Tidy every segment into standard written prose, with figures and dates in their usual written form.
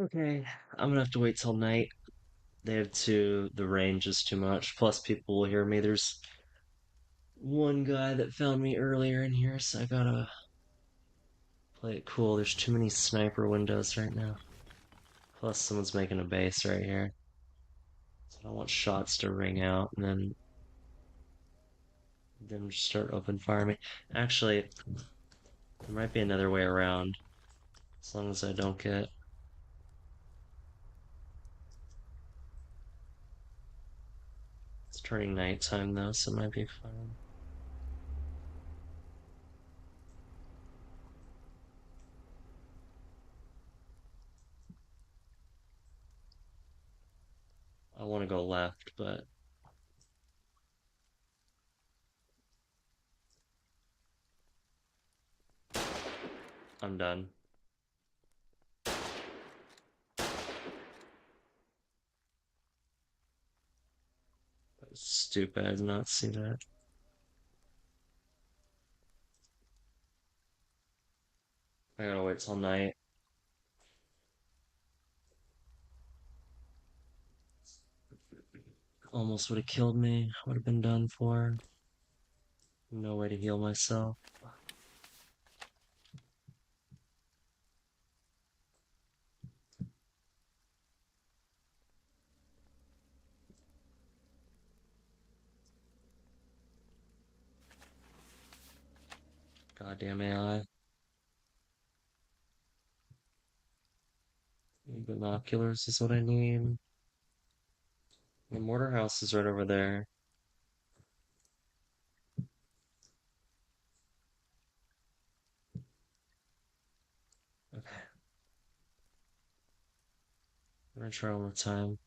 Okay, I'm gonna have to wait till night. They have to, the range is too much. Plus, people will hear me. There's one guy that found me earlier in here, so I gotta play it cool. There's too many sniper windows right now. Plus, someone's making a base right here. So I don't want shots to ring out and then them just start open firing me. Actually, there might be another way around, as long as I don't get. It's turning nighttime though, so it might be fine. I want to go left, but I'm done. Stupid, I did not see that. I gotta wait till night. Almost would have killed me. Would have been done for. No way to heal myself. Goddamn AI. Binoculars is what I need. The mortar house is right over there. Okay, I'm gonna try one more time.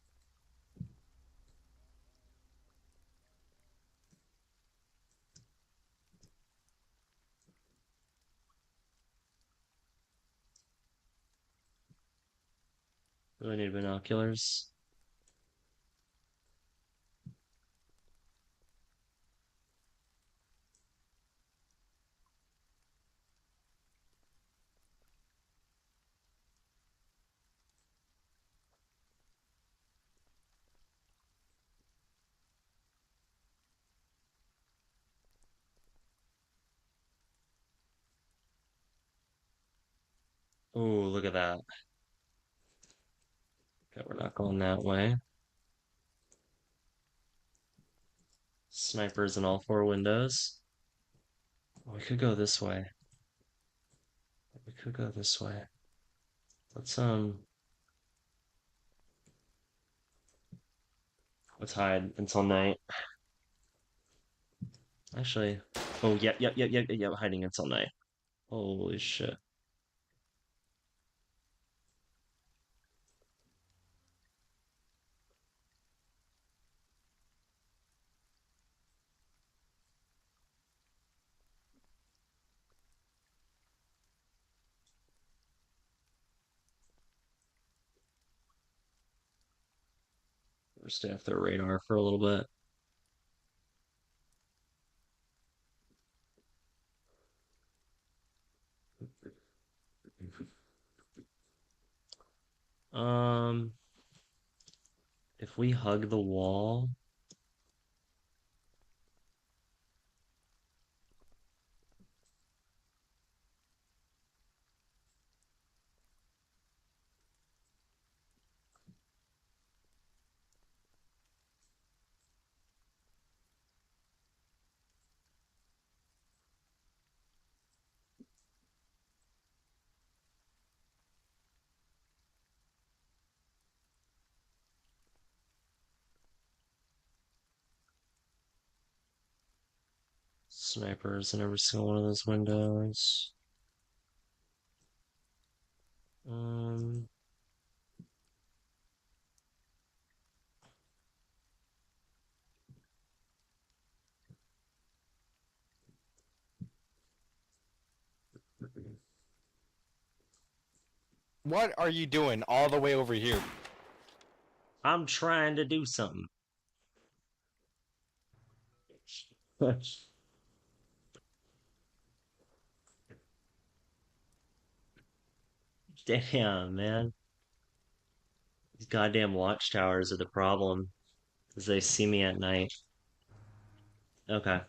Really need binoculars. Oh, look at that. Okay, we're not going that way. Snipers in all four windows. Oh, we could go this way. We could go this way. Let's let's hide until night. Actually, oh yep, hiding until night. Holy shit. We're stay off their radar for a little bit. Um, if we hug the wall, snipers in every single one of those windows. Um, What are you doing all the way over here? I'm trying to do something. Damn, man. These goddamn watchtowers are the problem, because they see me at night. Okay.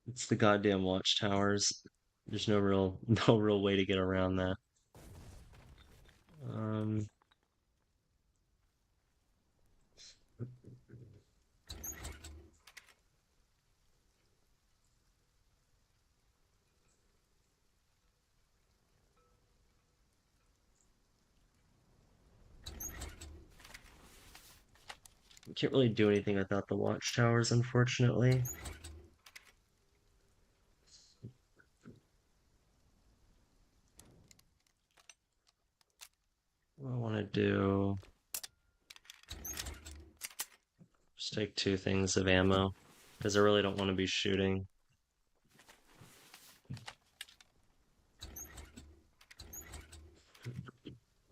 It's the goddamn watchtowers. There's no real no real way to get around that. Um, can't really do anything without the watchtowers, unfortunately. What I want to do, just take two things of ammo, because I really don't want to be shooting.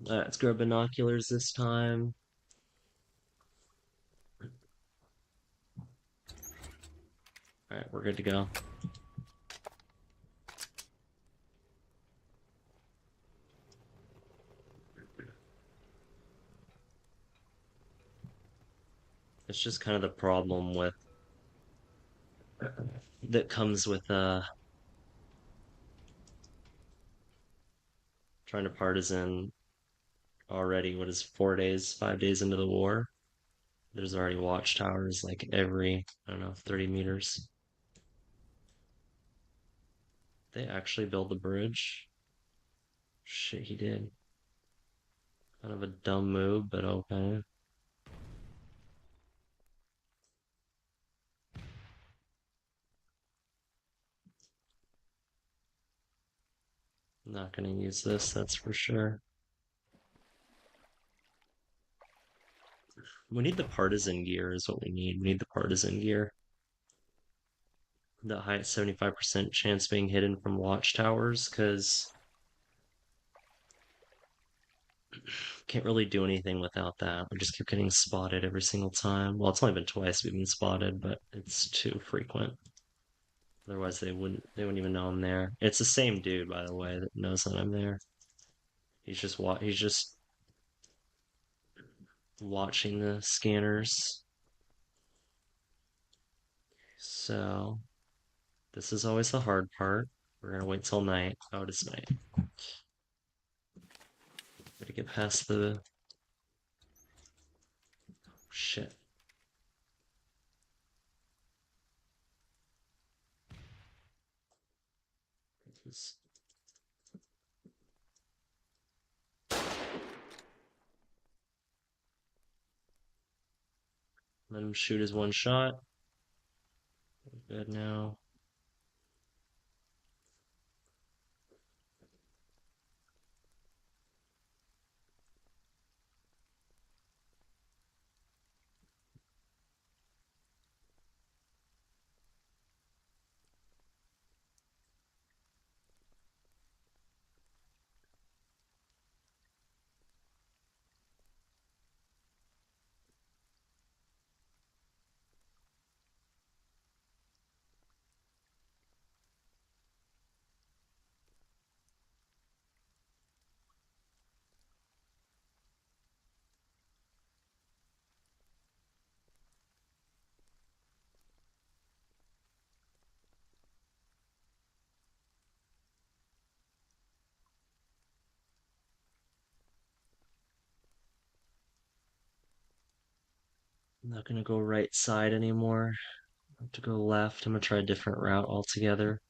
Let's grab binoculars this time. All right, we're good to go. It's just kind of the problem with that comes with trying to partisan already. What is 4 days, 5 days into the war? There's already watchtowers like every, I don't know, 30 meters. They actually build the bridge? Shit, he did. Kind of a dumb move, but okay. I'm not gonna use this, that's for sure. We need the partisan gear is what we need. We need the partisan gear. The high 75% chance being hidden from watchtowers, because can't really do anything without that. We just keep getting spotted every single time. Well, it's only been twice we've been spotted, but it's too frequent. Otherwise, they wouldn't even know I'm there. It's the same dude, by the way, that knows that I'm there. He's just watching the scanners. So this is always the hard part. We're gonna wait till night. Oh, it is night. Gotta get past the shit. Let him shoot his one shot. Good now. I'm not gonna go right side anymore. I have to go left. I'm gonna try a different route altogether.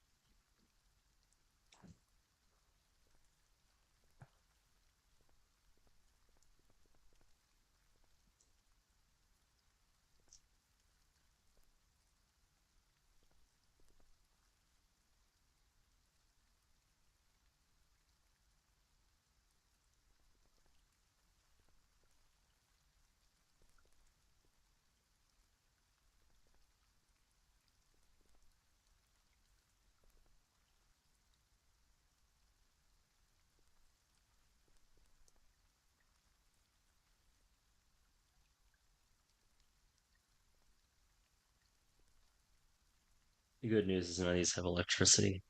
The good news is none of these have electricity.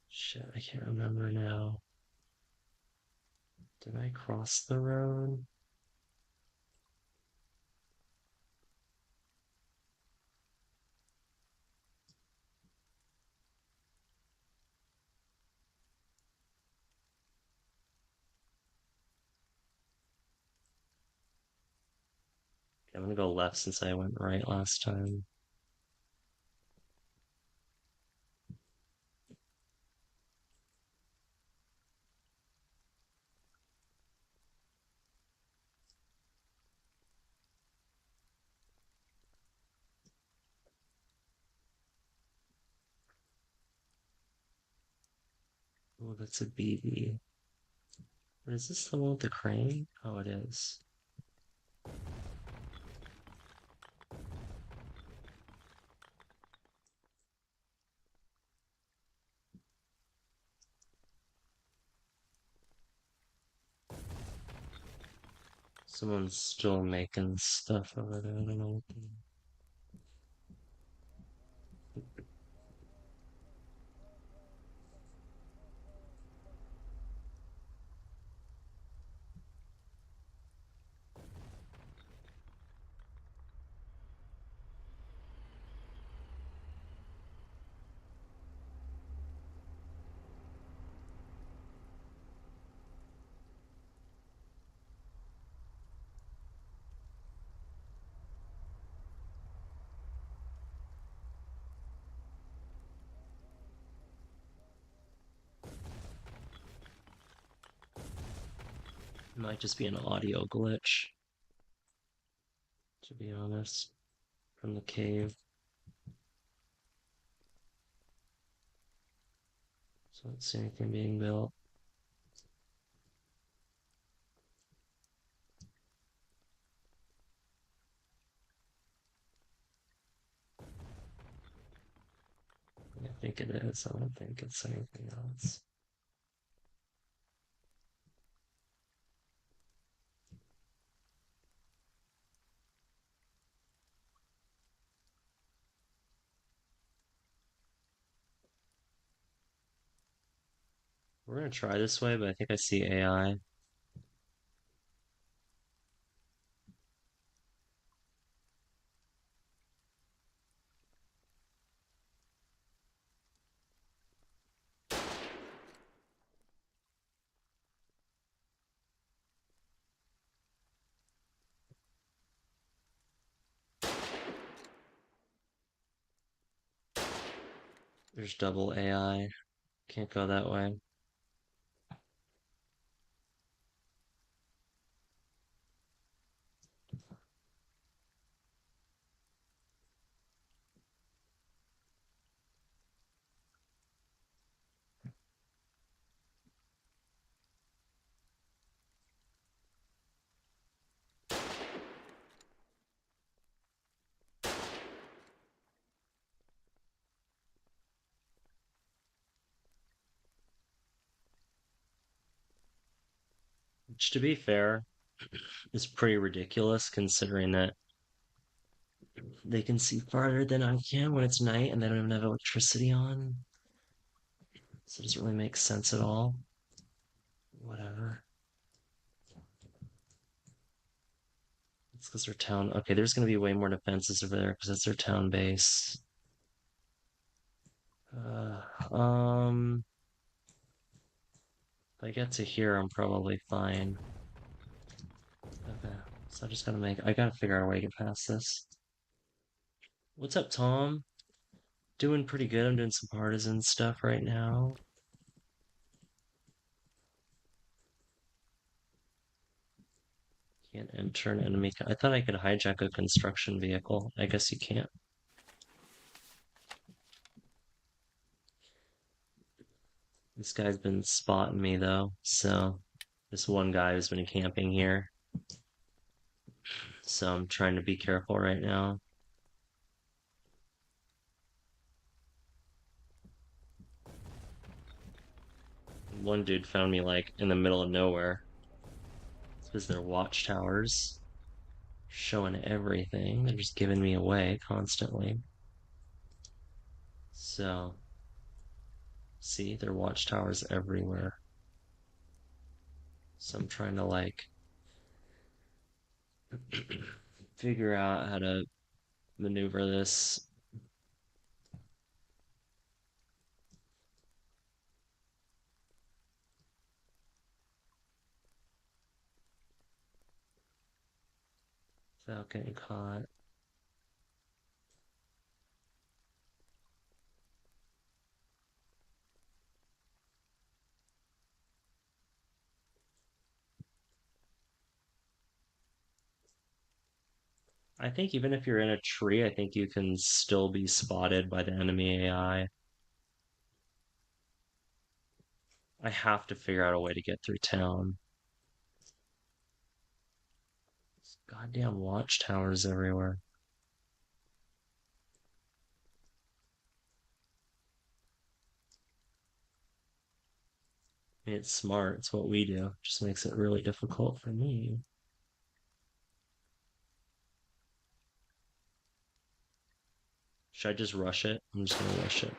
Shit, I can't remember now. Did I cross the road? I'm gonna go left since I went right last time. Oh, that's a BB. What is this, the one with the crane? Oh, it is. Someone's still making stuff over there. I don't know. It might just be an audio glitch, to be honest, from the cave. So I don't see anything being built. I think it is. I don't think it's anything else. We're gonna try this way, but I think I see AI. There's double AI. Can't go that way. Which, to be fair, is pretty ridiculous considering that they can see farther than I can when it's night and they don't even have electricity on. So it doesn't really make sense at all. Whatever. It's because their town. Okay, there's going to be way more defenses over there because that's their town base. Uh, um, if I get to here, I'm probably fine. Okay, so I just gotta make. I gotta figure out a way to get past this. What's up, Tom? Doing pretty good. I'm doing some partisan stuff right now. Can't enter an enemy. I thought I could hijack a construction vehicle. I guess you can't. This guy's been spotting me though, so This one guy who's been camping here, so I'm trying to be careful right now. One dude found me like in the middle of nowhere. It's because their watchtowers showing everything. They're just giving me away constantly. So, see, their watchtowers everywhere. So I'm trying to like figure out how to maneuver this. Without getting caught. I think even if you're in a tree, I think you can still be spotted by the enemy AI. I have to figure out a way to get through town. Goddamn watchtowers everywhere. I mean, it's smart. It's what we do. Just makes it really difficult for me. Should I just rush it? I'm just gonna rush it.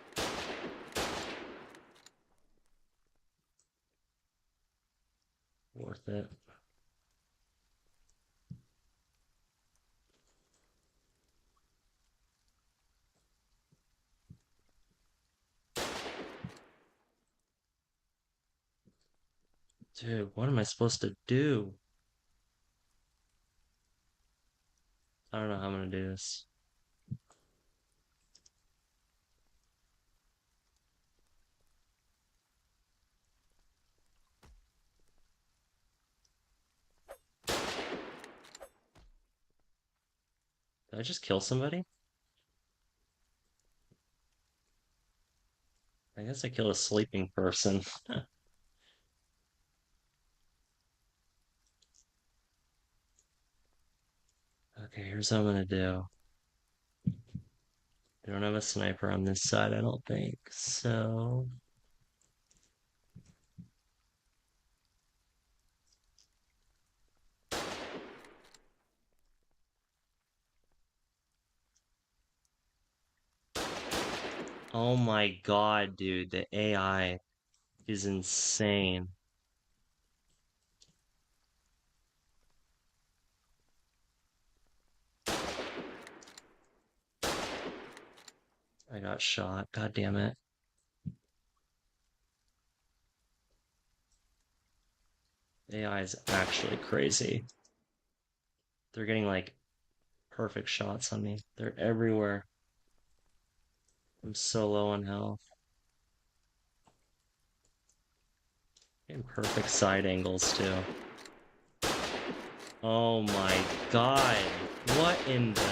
Worth it. Dude, what am I supposed to do? I don't know how I'm gonna do this. Did I just kill somebody? I guess I killed a sleeping person. Okay, here's what I'm gonna do. I don't have a sniper on this side, I don't think. So, oh my God, dude, the AI is insane. I got shot. God damn it. AI is actually crazy. They're getting like perfect shots on me. They're everywhere. I'm so low on health. Getting perfect side angles too. Oh my God. What in the...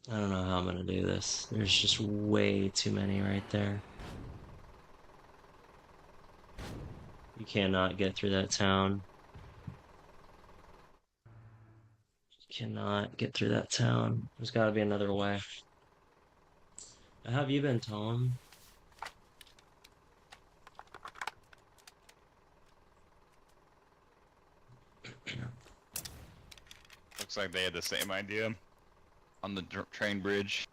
I don't know how I'm gonna do this. There's just way too many right there. You cannot get through that town. You cannot get through that town. There's gotta be another way. How have you been, Tom? Looks like they had the same idea on the train bridge.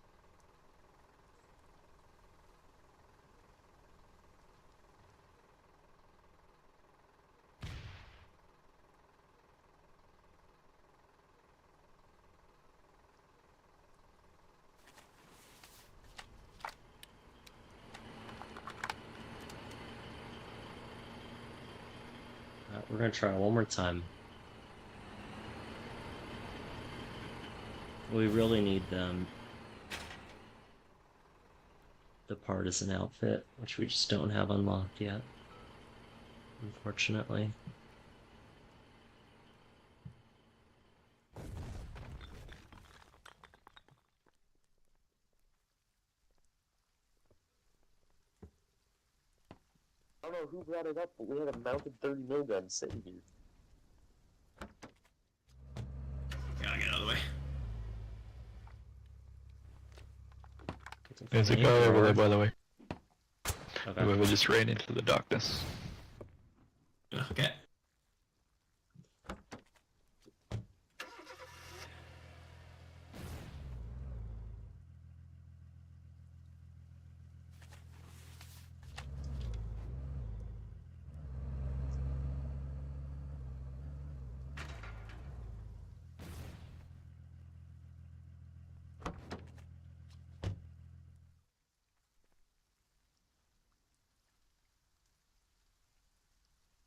We're gonna try one more time. We really need the Partisan outfit, which we just don't have unlocked yet, unfortunately. I don't know who brought it up, but we had a mounted 30 mil gun sitting here. Gotta get out of the way. There's a guy over there, by the way. Okay. Whoever just ran into the darkness. Okay.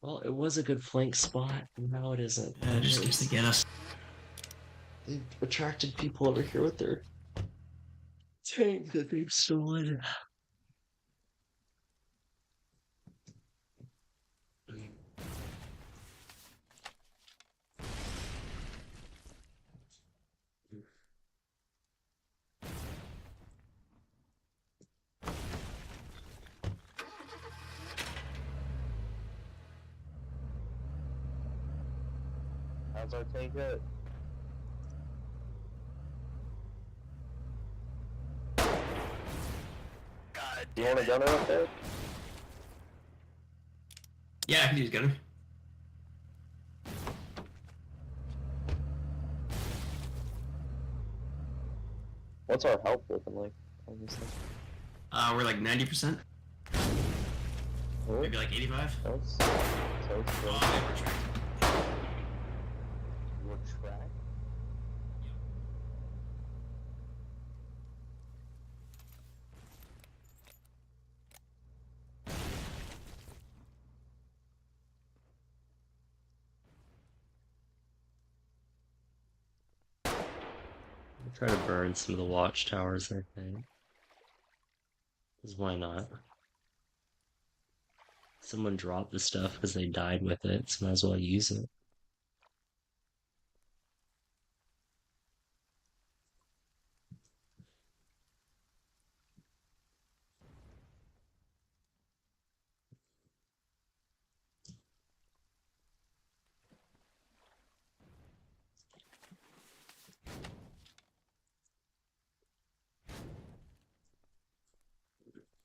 Well, it was a good flank spot, and now it isn't. It just seems to get us. They've attracted people over here with their tank that they've stolen. How's our tank hit? God, Do you want a gunner up there? yeah, I can use gunner. What's our health looking like on this thing? We're like 90%. Really? Maybe like 85. That's Oh, yeah, we're tracked. retract. I'll try to burn some of the watchtowers, I think. Because why not? Someone dropped the stuff because they died with it, so might as well use it.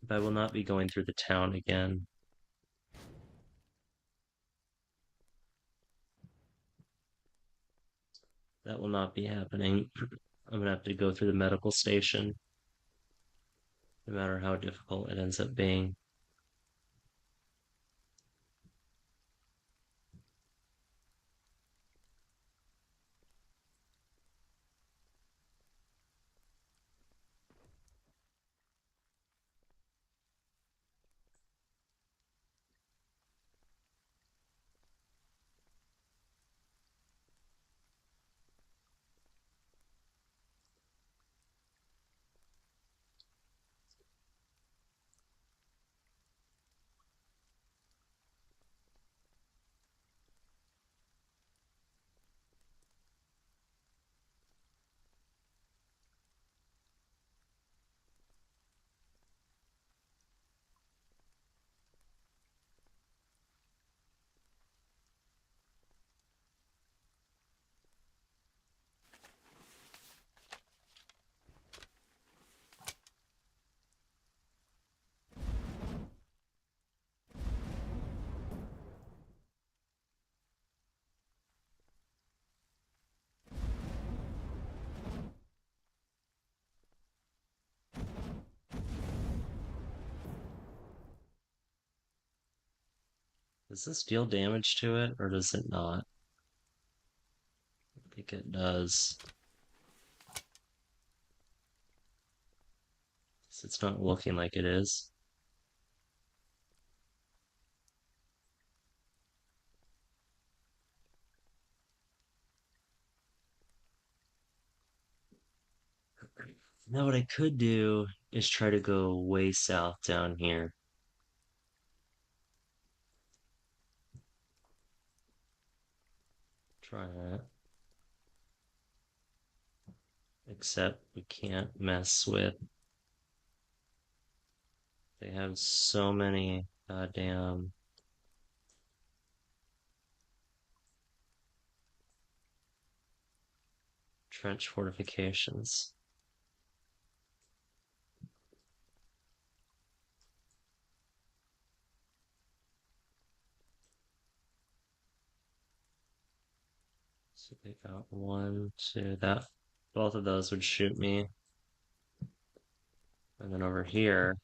But I will not be going through the town again. That will not be happening. I'm gonna have to go through the medical station, no matter how difficult it ends up being. Does this deal damage to it, or does it not? I think it does. It's not looking like it is. Now what I could do is try to go way south down here. Try that. Except we can't mess with. They have so many Goddamn. Trench fortifications. So they got one, two, that both of those would shoot me. And then over here,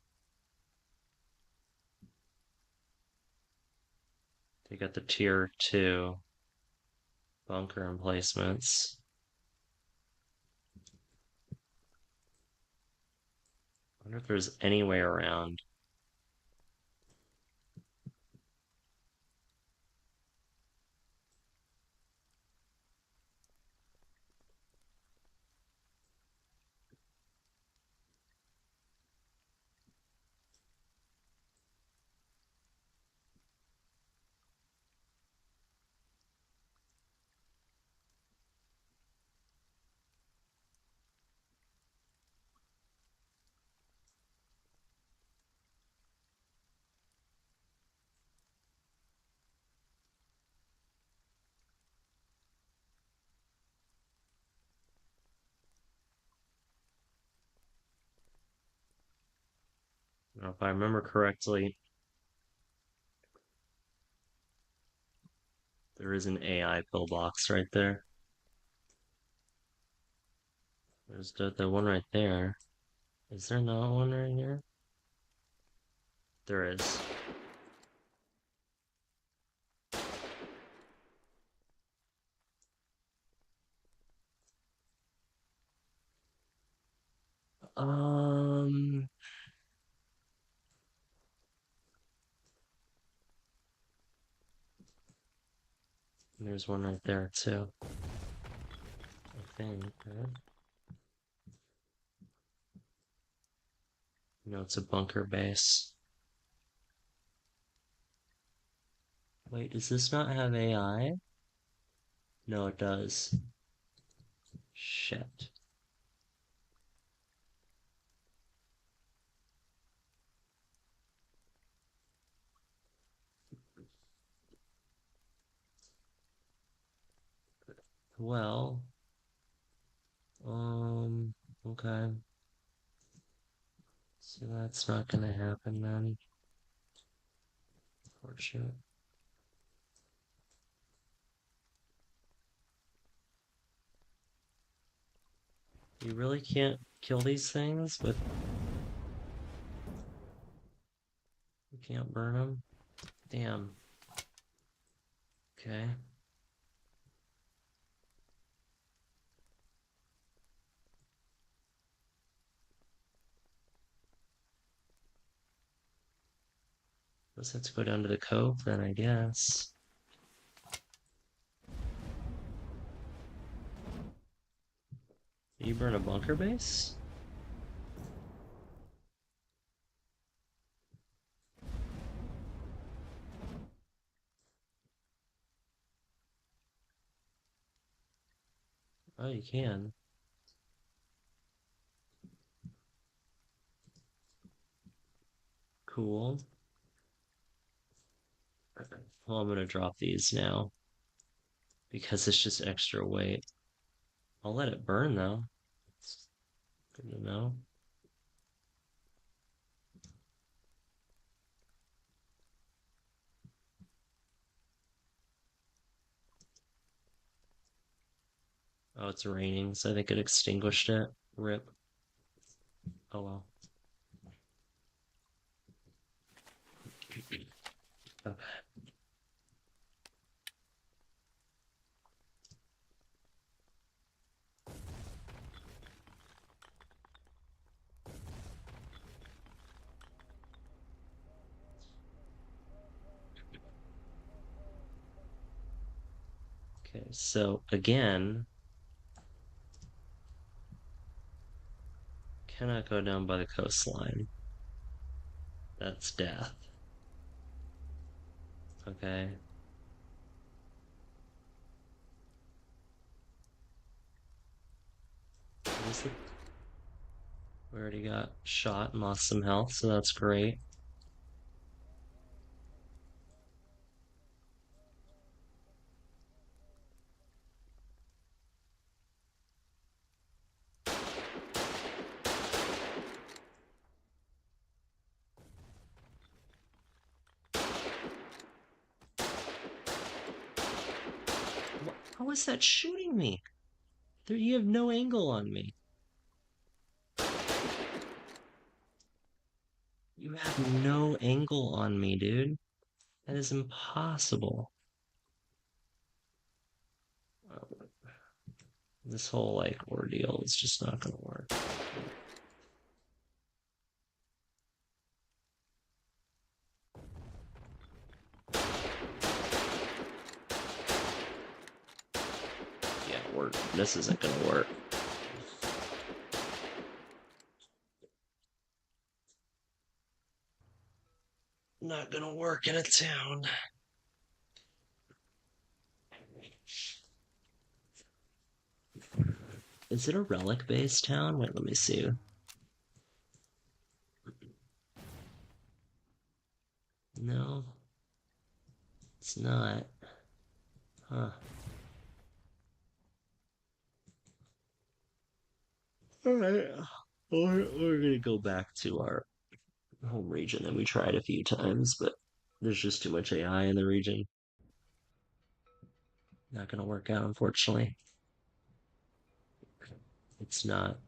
they got the tier 2 bunker emplacements. I wonder if there's any way around. Now, if I remember correctly, there is an AI pillbox right there. There's the one right there. Is there not one right here? There is. Um, there's one right there too. I think, right? No, it's a bunker base. Wait, does this not have AI? No, it does. Shit. Well, okay. So that's not gonna happen then. Fortunate. You really can't kill these things, but you can't burn them? Damn. Okay. Let's have to go down to the cove then, I guess. You burn a bunker base? Oh, you can. Cool. Well, I'm gonna drop these now because it's just extra weight. I'll let it burn though. It's good to know. Oh, it's raining, so I think it extinguished it. Rip. Oh well. Okay. Okay, so again, cannot go down by the coastline. That's death. Okay. What is it? We already got shot and lost some health, so that's great. is that shooting me? There, you have no angle on me. You have no angle on me, dude. That is impossible. This whole like ordeal is just not gonna work. Yeah, this isn't gonna work. Not gonna work in a town. Is it a relic-based town? Wait, let me see. No, it's not. Huh. Alright. We're gonna go back to our home region that we tried a few times, but there's just too much AI in the region. Not gonna work out, unfortunately. It's not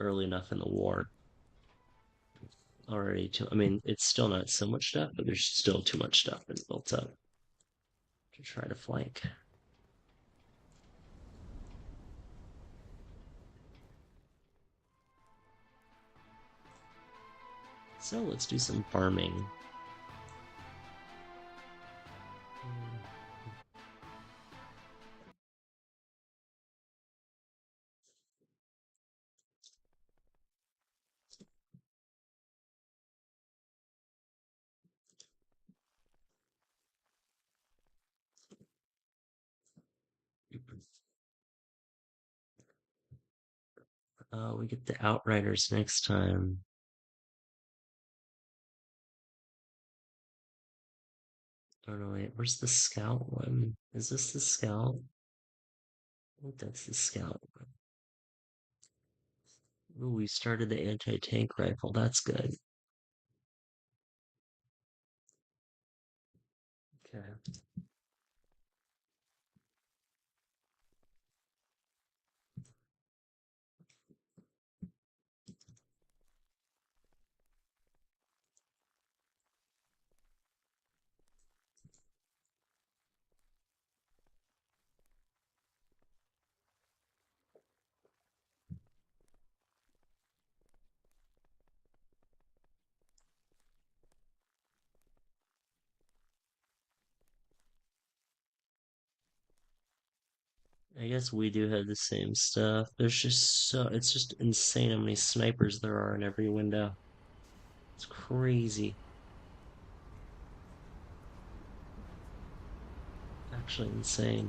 early enough in the war already to, I mean, it's still not so much stuff, but there's still too much stuff been built up to try to flank. So let's do some farming. We get the Outriders next time. Oh no, wait, where's the Scout one? Is this the Scout? I think that's the Scout one. Ooh, we started the anti-tank rifle. That's good. Okay. I guess we do have the same stuff. There's just it's just insane how many snipers there are in every window. It's crazy. Actually insane.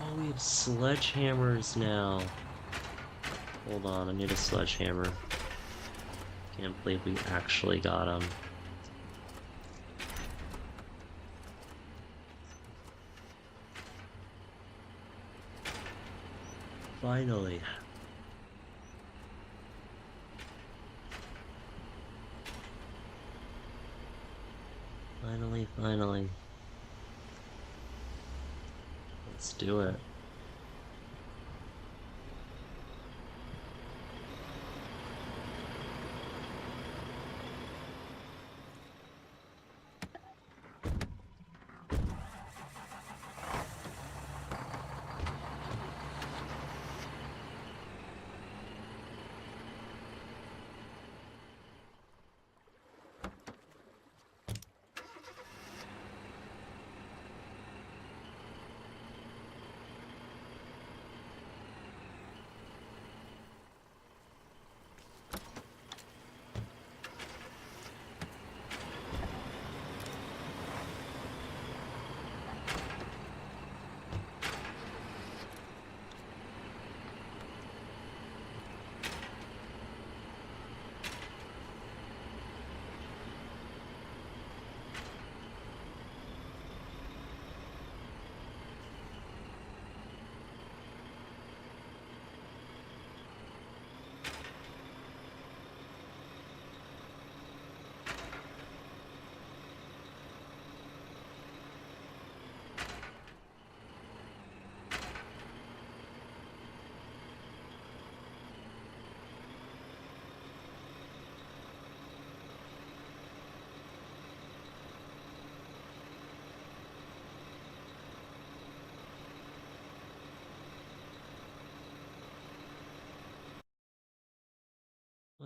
Oh, we have sledgehammers now. Hold on, I need a sledgehammer. Can't believe we actually got them. Finally. Finally. Let's do it.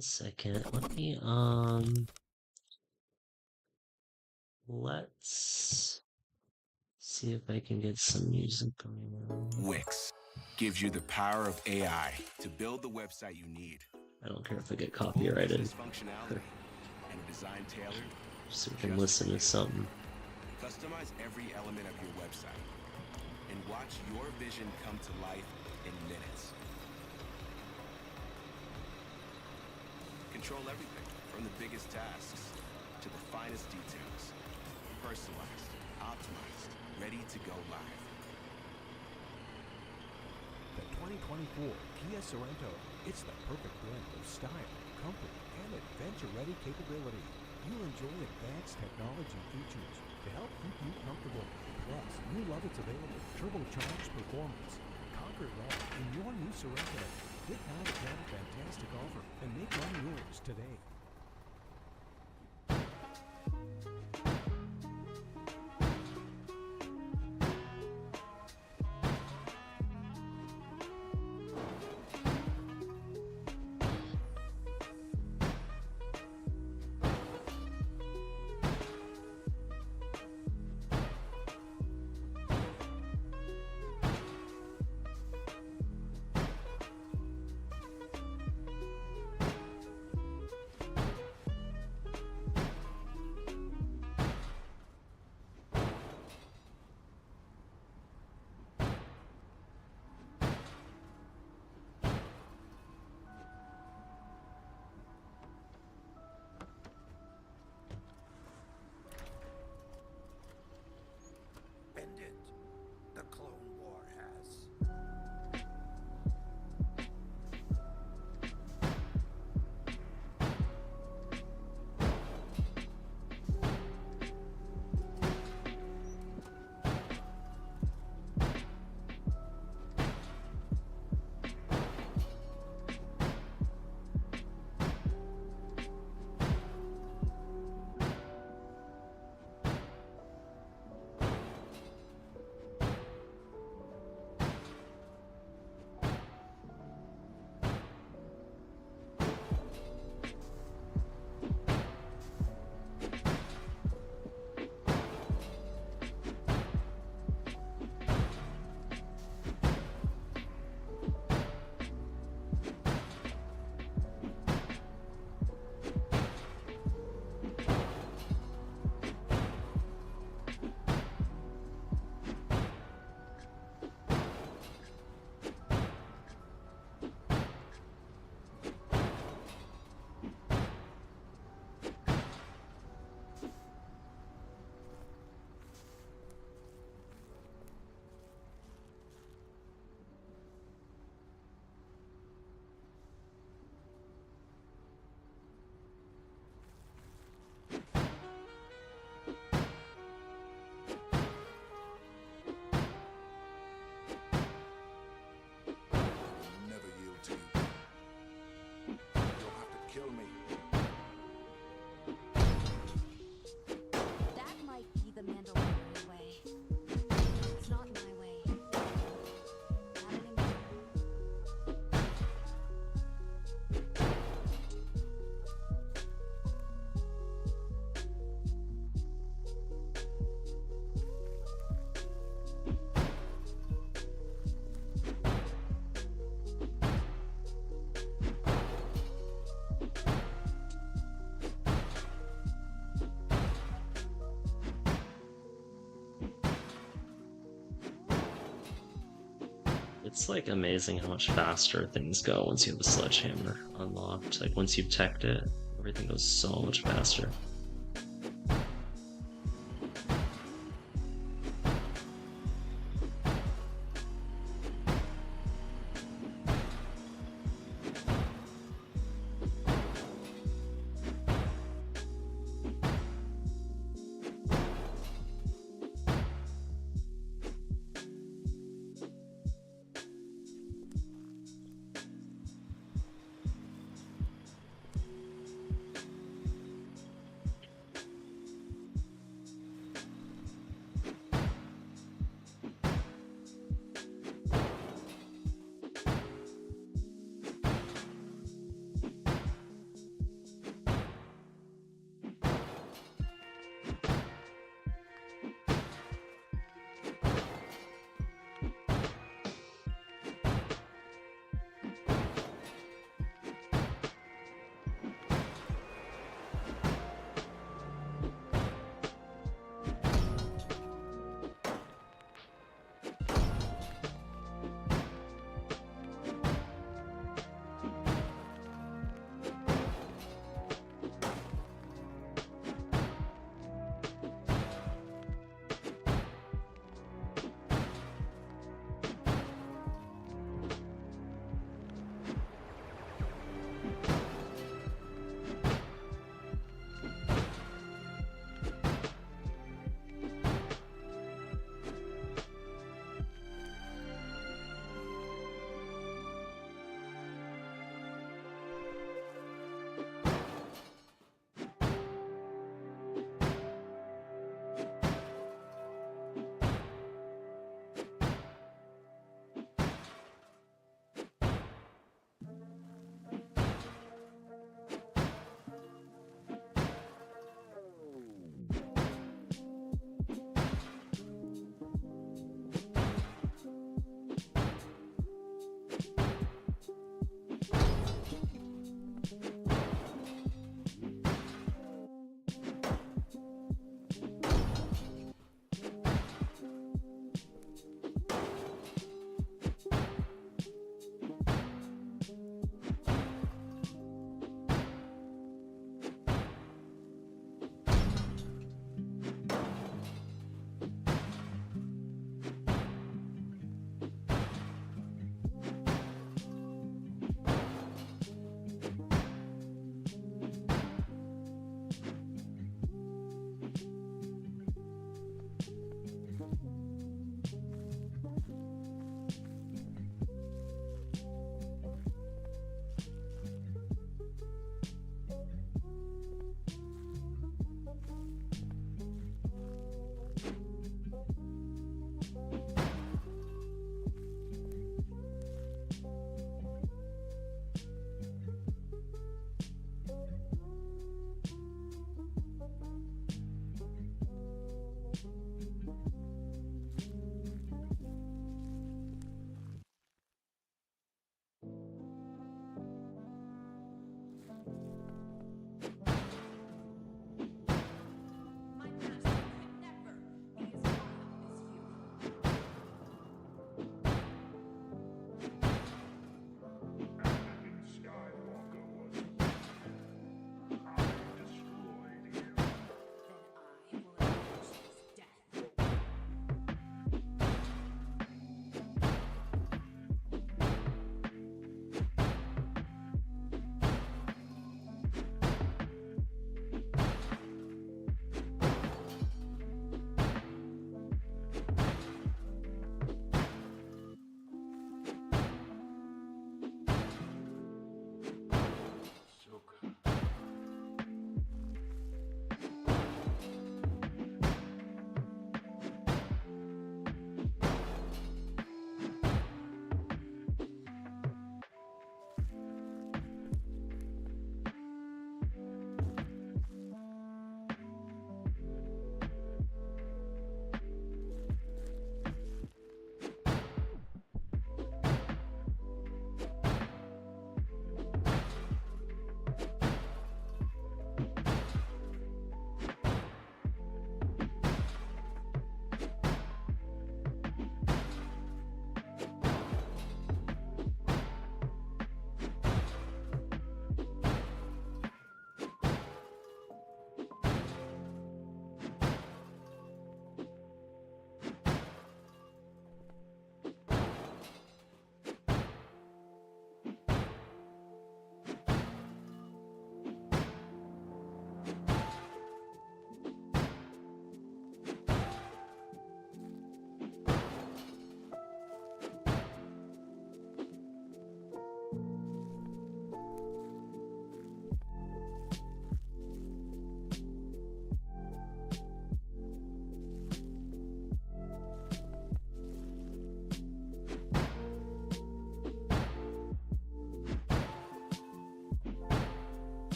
1 second. Let me let's see if I can get some music going on. Wix gives you the power of AI to build the website you need. I don't care if I get Full copyrighted. business functionality and a design tailored So we can listen to something. Customize every element of your website and watch your vision come to life in minutes. Control everything from the biggest tasks to the finest details. Personalized, optimized, ready to go live. The 2024 Kia Sorento. It's the perfect blend of style, comfort, and adventure-ready capability. You'll enjoy advanced technology features to help keep you comfortable. Plus, you love its available turbocharged performance. Conquer love in your new Sorento. Get now to grab a fantastic offer and make one yours today. The Clone War has. It's like amazing how much faster things go once you have a sledgehammer unlocked. Like once you've teched it, everything goes so much faster.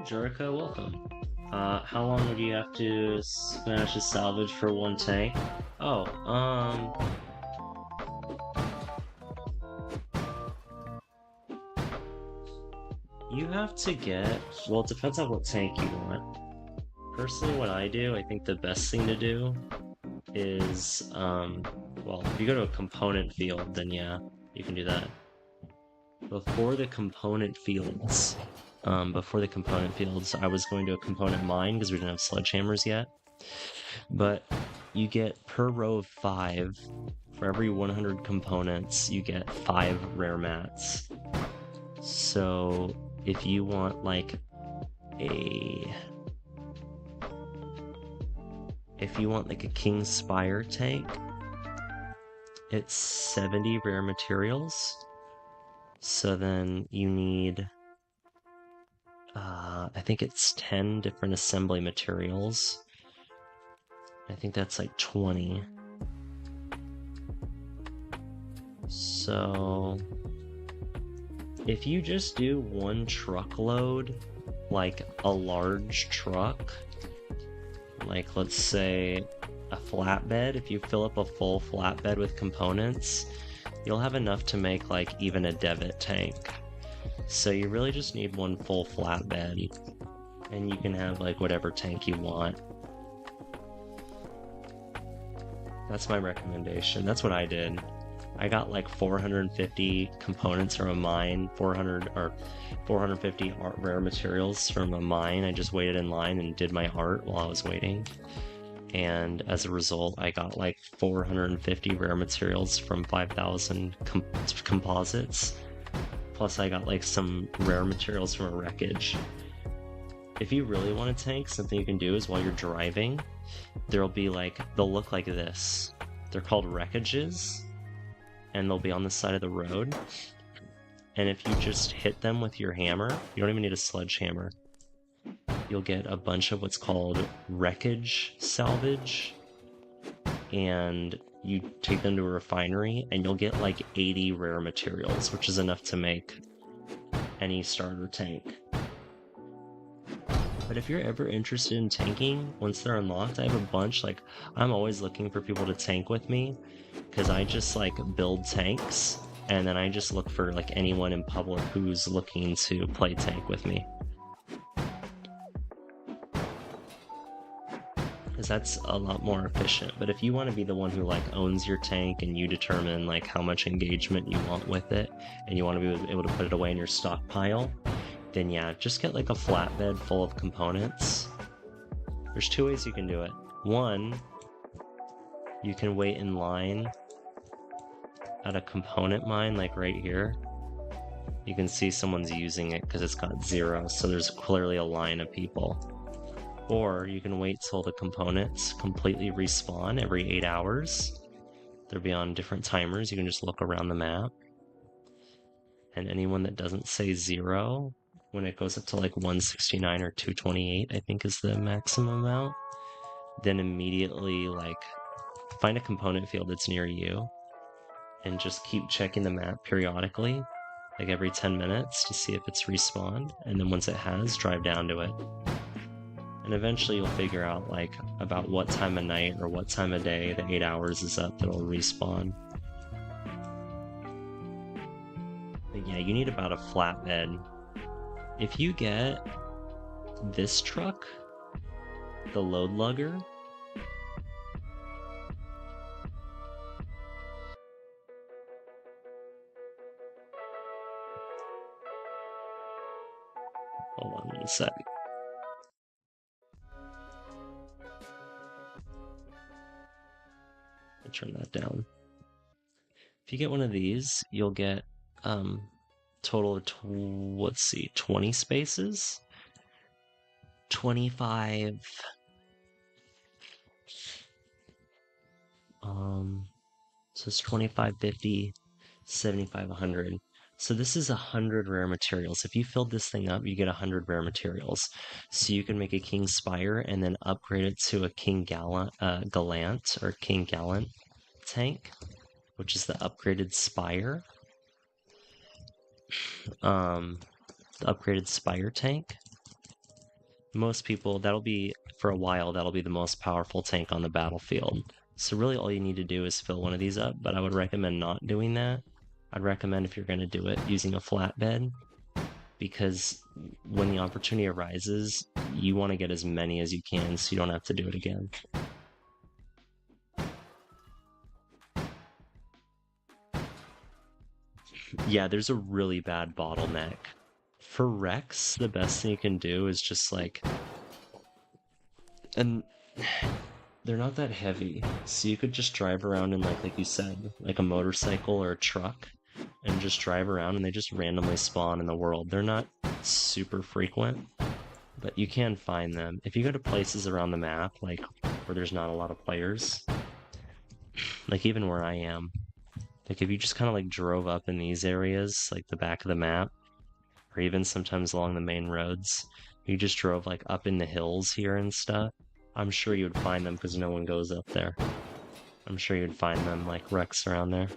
Jericho, welcome. How long would you have to smash a salvage for one tank? Oh, you have to get, well, it depends on what tank you want. Personally, what I do, I think the best thing to do is, well, if you go to a component field, then yeah, you can do that. Before the component fields, I was going to a component mine because we didn't have sledgehammers yet. But you get per row of 5, for every 100 components, you get 5 rare mats. So if you want like a King Spire tank, it's 70 rare materials. So then you need, I think it's 10 different assembly materials. I think that's like 20. So if you just do one truckload, like a large truck, like let's say a flatbed, if you fill up a full flatbed with components, you'll have enough to make like even a Devitt tank. So you really just need one full flatbed, and you can have like whatever tank you want. That's my recommendation. That's what I did. I got like 450 components from a mine, 450 rare materials from a mine. I just waited in line and did my art while I was waiting. And as a result, I got like 450 rare materials from 5,000 composites. Plus I got like some rare materials from a wreckage. If you really want a tank, something you can do is while you're driving, they'll look like this. They're called wreckages, and they'll be on the side of the road. And if you just hit them with your hammer, you don't even need a sledgehammer, you'll get a bunch of what's called wreckage salvage, and you take them to a refinery and you'll get like 80 rare materials, which is enough to make any starter tank. But if you're ever interested in tanking, once they're unlocked, I have a bunch, like, I'm always looking for people to tank with me, because I just, like, build tanks, and then I just look for, like, anyone in public who's looking to play tank with me. Because that's a lot more efficient. But if you want to be the one who, like, owns your tank, and you determine, like, how much engagement you want with it, and you want to be able to put it away in your stockpile, then yeah, just get like a flatbed full of components. There's 2 ways you can do it. One, you can wait in line at a component mine, like right here. You can see someone's using it because it's got 0, so there's clearly a line of people. Or you can wait till the components completely respawn every 8 hours. They'll be on different timers. You can just look around the map. And anyone that doesn't say 0, when it goes up to like 169 or 228, I think is the maximum amount, then immediately like find a component field that's near you and just keep checking the map periodically, like every 10 minutes to see if it's respawned, and then once it has, drive down to it. And eventually you'll figure out like about what time of night or what time of day the 8 hours is up that'll respawn. But yeah, you need about a flatbed. If you get this truck, the load lugger, hold on 1 sec. I'll turn that down. If you get one of these, you'll get total of 20 spaces, 25 so it's 25, 50, 75, 100. So this is 100 rare materials. If you filled this thing up, you get 100 rare materials. So you can make a King Spire and then upgrade it to a King Gallant or King Gallant tank, which is the upgraded Spire. The upgraded Spire tank. most people, that'll be, for a while, that'll be the most powerful tank on the battlefield. So really all you need to do is fill one of these up, but I would recommend not doing that. I'd recommend, if you're going to do it, using a flatbed, because when the opportunity arises, you want to get as many as you can so you don't have to do it again. Yeah, there's a really bad bottleneck. For Rex, the best thing you can do is just like... And they're not that heavy, so you could just drive around in, like you said, like a motorcycle or a truck, and just drive around and they just randomly spawn in the world. They're not super frequent, but you can find them. If you go to places around the map, like where there's not a lot of players, like even where I am, like if you just kind of like drove up in these areas, like the back of the map, or even sometimes along the main roads, you just drove like up in the hills here and stuff, I'm sure you would find them because no one goes up there. I'm sure you'd find them like wrecks around there.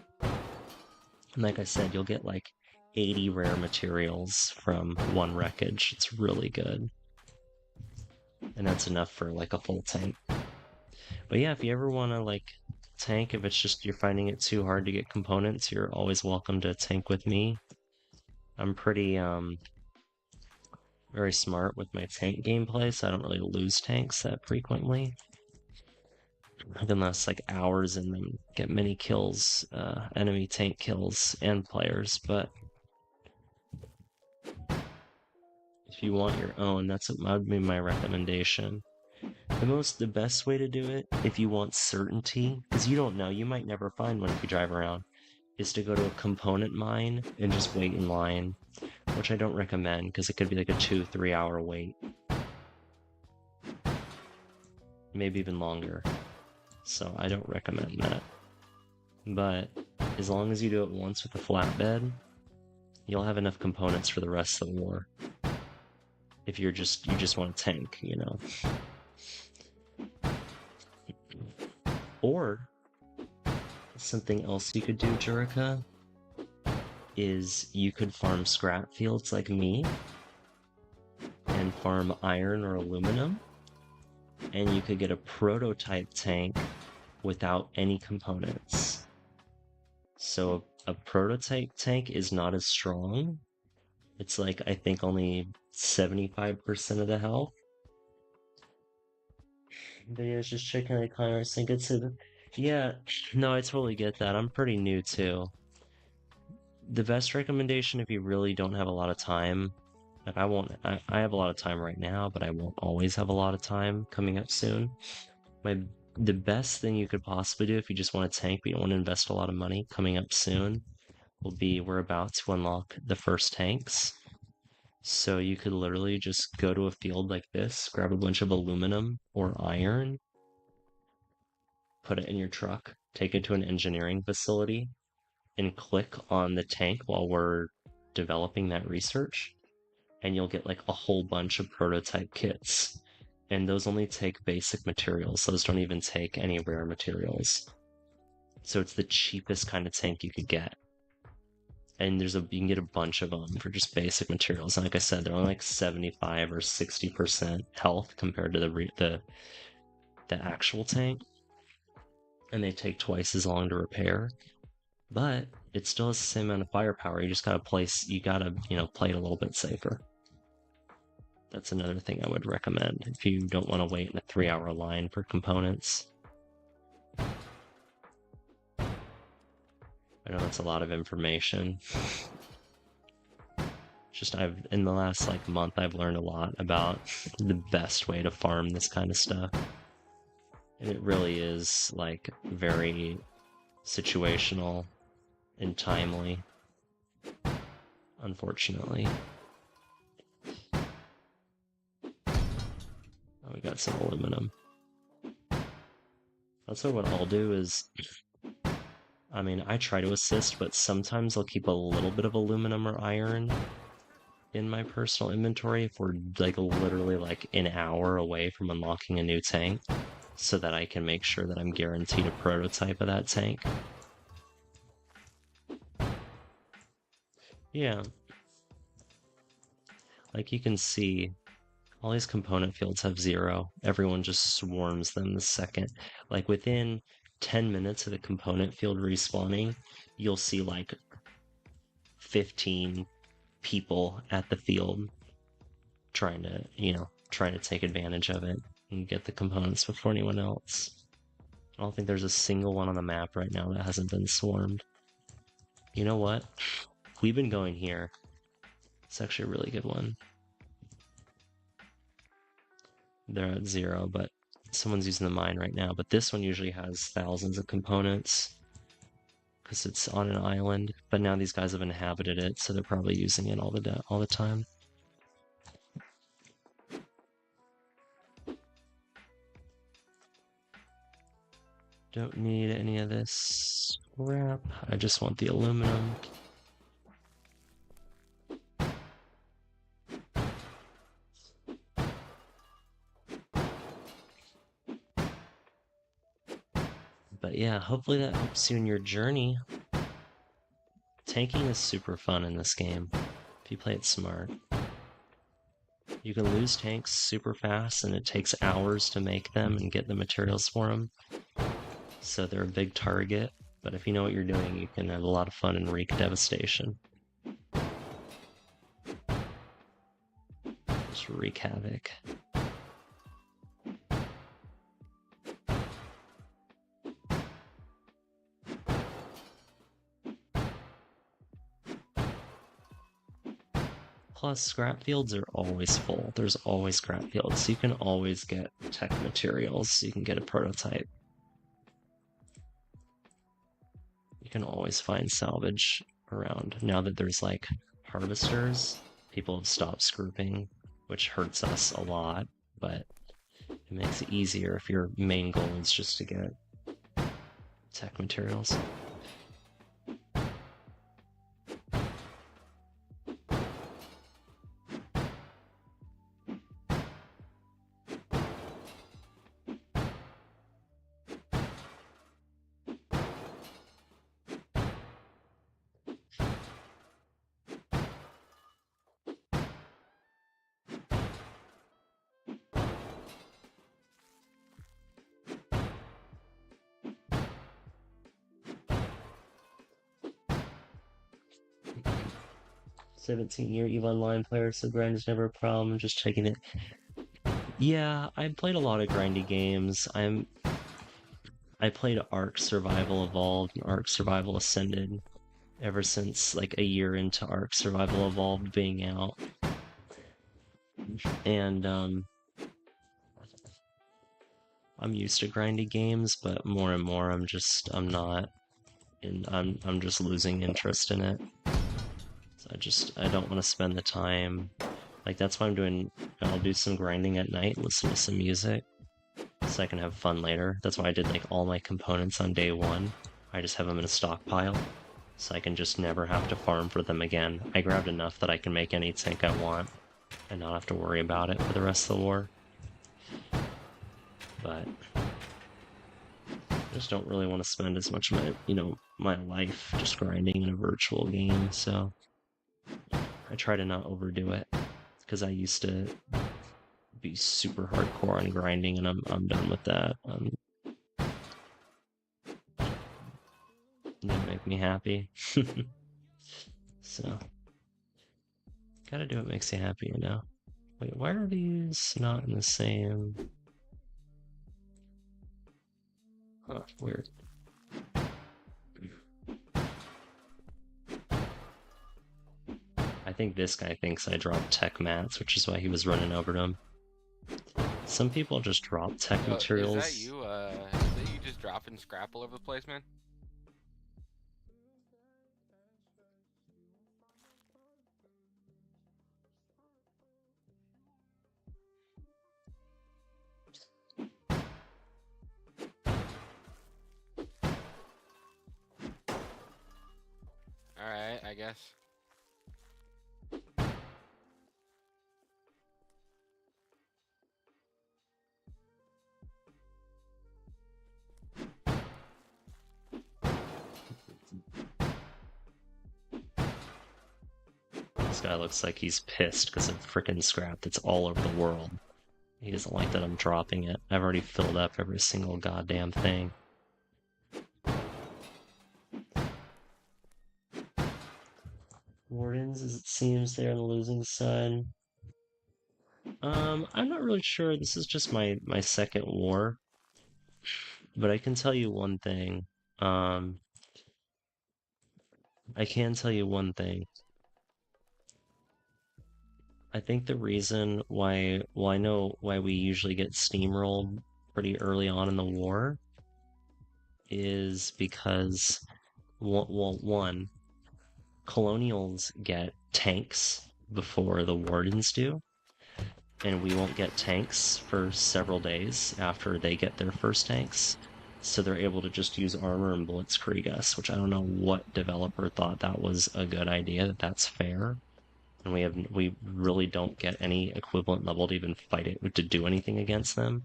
And like I said, you'll get like 80 rare materials from one wreckage. It's really good. And that's enough for like a full tank. But yeah, if you ever want to like tank, if it's just you're finding it too hard to get components, you're always welcome to tank with me. I'm pretty very smart with my tank gameplay, so I don't really lose tanks that frequently. I can last like hours and then get many kills, enemy tank kills and players, but if you want your own, that would be my recommendation. The best way to do it, if you want certainty, because you don't know, you might never find one if you drive around, is to go to a component mine and just wait in line, which I don't recommend because it could be like a 2-3 hour wait. Maybe even longer. So I don't recommend that. But as long as you do it once with a flatbed, you'll have enough components for the rest of the war. If you just want a tank, you know. Or something else you could do, Jurica, is you could farm scrap fields like me and farm iron or aluminum, and you could get a prototype tank without any components. So a prototype tank is not as strong. It's like, I think, only 75% of the health. But yeah, it's just checking the comments and get to the... Yeah, no, I totally get that. I'm pretty new too. The best recommendation, if you really don't have a lot of time, like I have a lot of time right now, but I won't always have a lot of time coming up soon. The best thing you could possibly do if you just want to tank but you don't want to invest a lot of money coming up soon will be, we're about to unlock the first tanks. So you could literally just go to a field like this, grab a bunch of aluminum or iron, put it in your truck, take it to an engineering facility, and click on the tank while we're developing that research, and you'll get like a whole bunch of prototype kits. And those only take basic materials. Those don't even take any rare materials. So it's the cheapest kind of tank you could get. And you can get a bunch of them for just basic materials. And like I said, they're only like 75 or 60% health compared to the actual tank. And they take twice as long to repair. But it still has the same amount of firepower. You just gotta play it a little bit safer. That's another thing I would recommend if you don't want to wait in a 3-hour line for components. I know that's a lot of information. Just in the last like month, I've learned a lot about the best way to farm this kind of stuff. And it really is like very situational and timely, unfortunately. Oh, we got some aluminum. Also, what I'll do is, I mean, I try to assist, but sometimes I'll keep a little bit of aluminum or iron in my personal inventory if we're like literally like an hour away from unlocking a new tank, so that I can make sure that I'm guaranteed a prototype of that tank. Yeah. Like you can see, All these component fields have 0. Everyone just swarms them the second. Like within 10 minutes of the component field respawning, you'll see like 15 people at the field trying to take advantage of it and get the components before anyone else. I don't think there's a single one on the map right now that hasn't been swarmed. You know what? We've been going here. It's actually a really good one. They're at 0, but someone's using the mine right now. But this one usually has thousands of components because it's on an island. But now these guys have inhabited it, so they're probably using it all the time. Don't need any of this scrap. I just want the aluminum. But yeah, hopefully that helps you in your journey. Tanking is super fun in this game, if you play it smart. You can lose tanks super fast, and it takes hours to make them and get the materials for them. So they're a big target, but if you know what you're doing, you can have a lot of fun and wreak devastation. Just wreak havoc. Plus, scrap fields are always full. There's always scrap fields, so you can always get tech materials, so you can get a prototype. You can always find salvage around. Now that there's like harvesters, people have stopped scrooping, which hurts us a lot, but it makes it easier if your main goal is just to get tech materials. "17-year EVE Online player, so grind is never a problem, just checking it." Yeah, I played a lot of grindy games. I played Ark Survival Evolved and Ark Survival Ascended ever since like a year into Ark Survival Evolved being out. And I'm used to grindy games, but more and more I'm just losing interest in it. So I don't want to spend the time. Like that's why I'll do some grinding at night, listen to some music, so I can have fun later. That's why I did like all my components on day 1. I just have them in a stockpile, so I can just never have to farm for them again. I grabbed enough that I can make any tank I want and not have to worry about it for the rest of the war. But I just don't really want to spend as much of my life just grinding in a virtual game, so I try to not overdo it, because I used to be super hardcore on grinding, and I'm done with that. It didn't make me happy. So gotta do what makes you happy, you know. Wait, why are these not in the same? Huh, weird. I think this guy thinks I dropped tech mats, which is why he was running over to him. Some people just drop tech materials. Is that you just dropping scrap all over the place, man? Alright, I guess. This guy looks like he's pissed because of frickin' scrap that's all over the world. He doesn't like that I'm dropping it. I've already filled up every single goddamn thing. Wardens, as it seems, they're on the losing side. I'm not really sure. This is just my second war. But I can tell you one thing. I can tell you one thing. I think the reason why we usually get steamrolled pretty early on in the war is because one, colonials get tanks before the wardens do, and we won't get tanks for several days after they get their first tanks. So they're able to just use armor and blitzkrieg us, which I don't know what developer thought that was a good idea, that's fair. And we really don't get any equivalent level to even fight it, to do anything against them.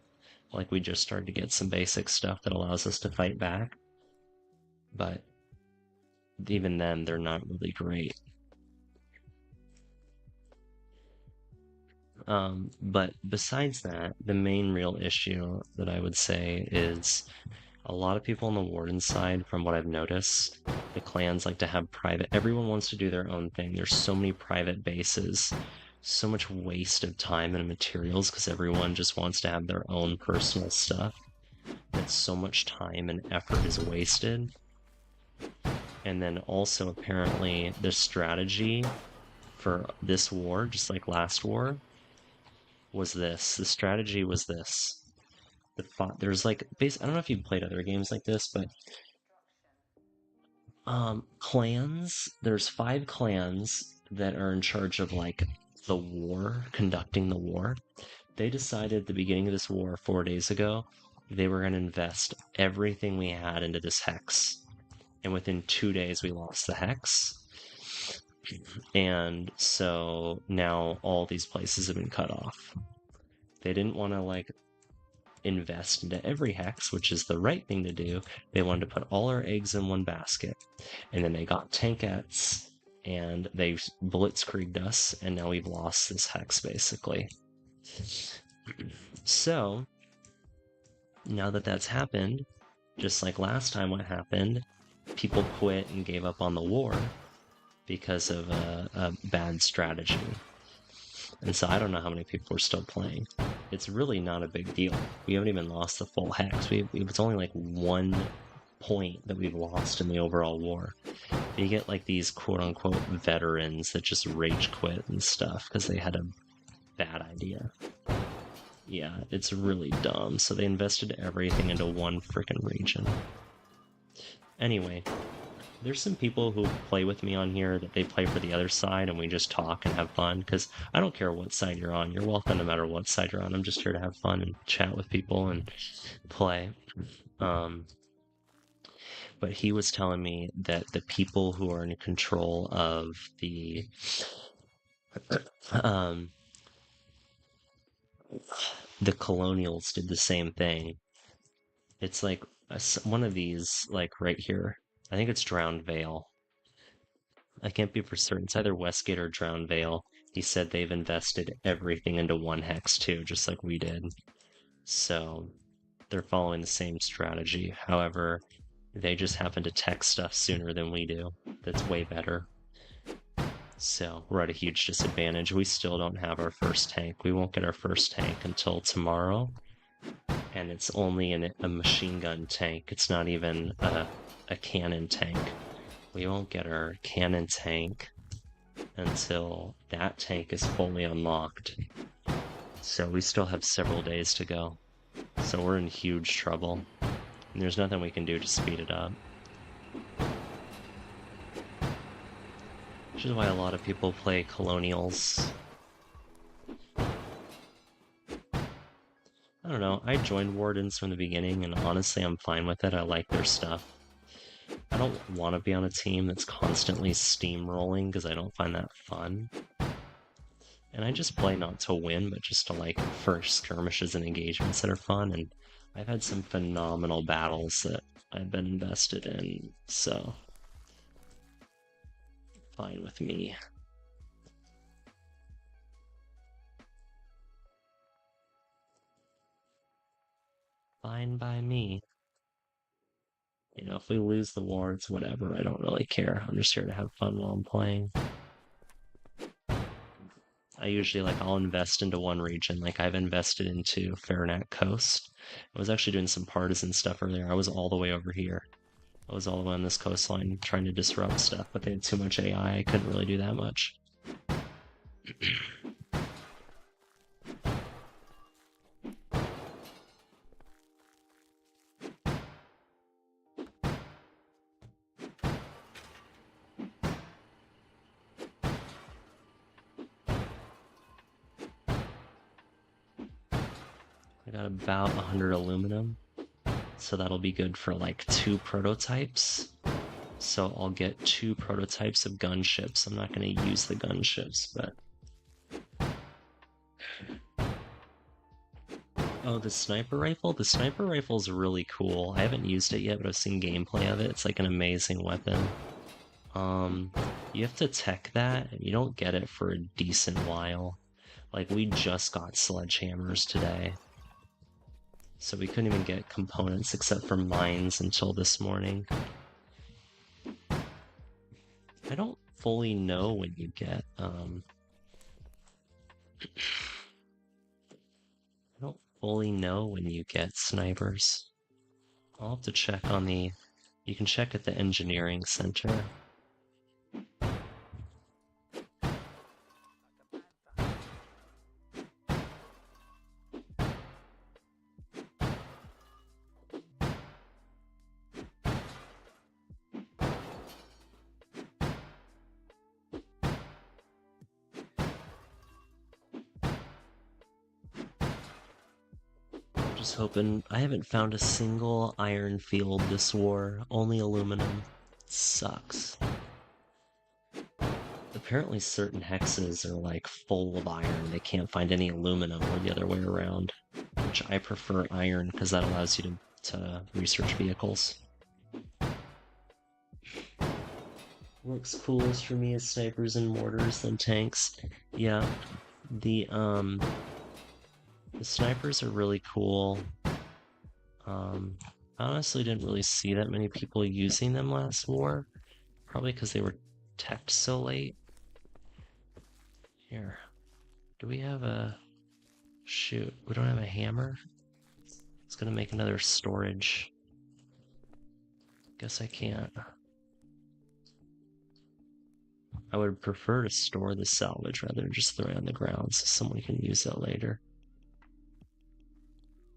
Like, we just started to get some basic stuff that allows us to fight back. But even then, they're not really great. But besides that, the main real issue that I would say is a lot of people on the warden side, from what I've noticed, the clans like to have private, everyone wants to do their own thing. There's so many private bases, so much waste of time and materials because everyone just wants to have their own personal stuff. That so much time and effort is wasted. And then also apparently the strategy for this war, just like last war, was this. The strategy was this. There's like, I don't know if you've played other games like this, but clans, there's 5 clans that are in charge of like the war, conducting the war. They decided at the beginning of this war 4 days ago, they were going to invest everything we had into this hex. And within 2 days, we lost the hex. And so now all these places have been cut off. They didn't want to like invest into every hex, which is the right thing to do. They wanted to put all our eggs in one basket. And then they got tankettes and they blitzkrieged us, and now we've lost this hex basically. So now that that's happened, just like last time what happened, people quit and gave up on the war because of a bad strategy. And so I don't know how many people are still playing. It's really not a big deal. We haven't even lost the full hex. It's only like 1 point that we've lost in the overall war. You get like these quote-unquote veterans that just rage quit and stuff because they had a bad idea. Yeah, it's really dumb. So they invested everything into one freaking region. Anyway, there's some people who play with me on here that they play for the other side, and we just talk and have fun, because I don't care what side you're on. You're welcome no matter what side you're on. I'm just here to have fun and chat with people and play. But he was telling me that the people who are in control of the colonials did the same thing. It's like one of these, like right here. I think it's Drowned Vale. I can't be for certain. It's either Westgate or Drowned Vale. He said they've invested everything into one hex too, just like we did. So they're following the same strategy. However, they just happen to tech stuff sooner than we do. That's way better. So we're at a huge disadvantage. We still don't have our first tank. We won't get our first tank until tomorrow. And it's only a machine gun tank. It's not even a cannon tank. We won't get our cannon tank until that tank is fully unlocked. So we still have several days to go. So we're in huge trouble. And there's nothing we can do to speed it up. Which is why a lot of people play colonials. I don't know, I joined Wardens from the beginning, and honestly I'm fine with it. I like their stuff. I don't want to be on a team that's constantly steamrolling, because I don't find that fun. And I just play not to win, but just to like for skirmishes and engagements that are fun, and I've had some phenomenal battles that I've been invested in, so fine with me. fine by me. You know, if we lose the war, it's whatever. I don't really care. I'm just here to have fun while I'm playing. I usually, like, I'll invest into one region. Like, I've invested into Farinac Coast. I was actually doing some Partisan stuff earlier. I was all the way over here. I was all the way on this coastline trying to disrupt stuff, but they had too much AI. I couldn't really do that much. I got about 100 aluminum, so that'll be good for like 2 prototypes. So I'll get 2 prototypes of gunships. I'm not going to use the gunships, but... Oh, the sniper rifle? The sniper rifle is really cool. I haven't used it yet, but I've seen gameplay of it. It's like an amazing weapon. You have to tech that, and you don't get it for a decent while. Like, we just got sledgehammers today. So we couldn't even get components except for mines until this morning. I don't fully know when you get, I don't fully know when you get snipers. I'll have to check on the... You can check at the engineering center. Just hoping... I haven't found a single iron field this war, only aluminum. Sucks. Apparently certain hexes are like full of iron, they can't find any aluminum, or the other way around. Which I prefer iron, because that allows you to research vehicles. Works coolest for me is snipers and mortars than tanks. Yeah, the snipers are really cool. I honestly didn't really see that many people using them last war. Probably because they were teched so late. Here. Do we have a... Shoot, we don't have a hammer? It's gonna make another storage. Guess I can't. I would prefer to store the salvage rather than just throw it on the ground so someone can use it later.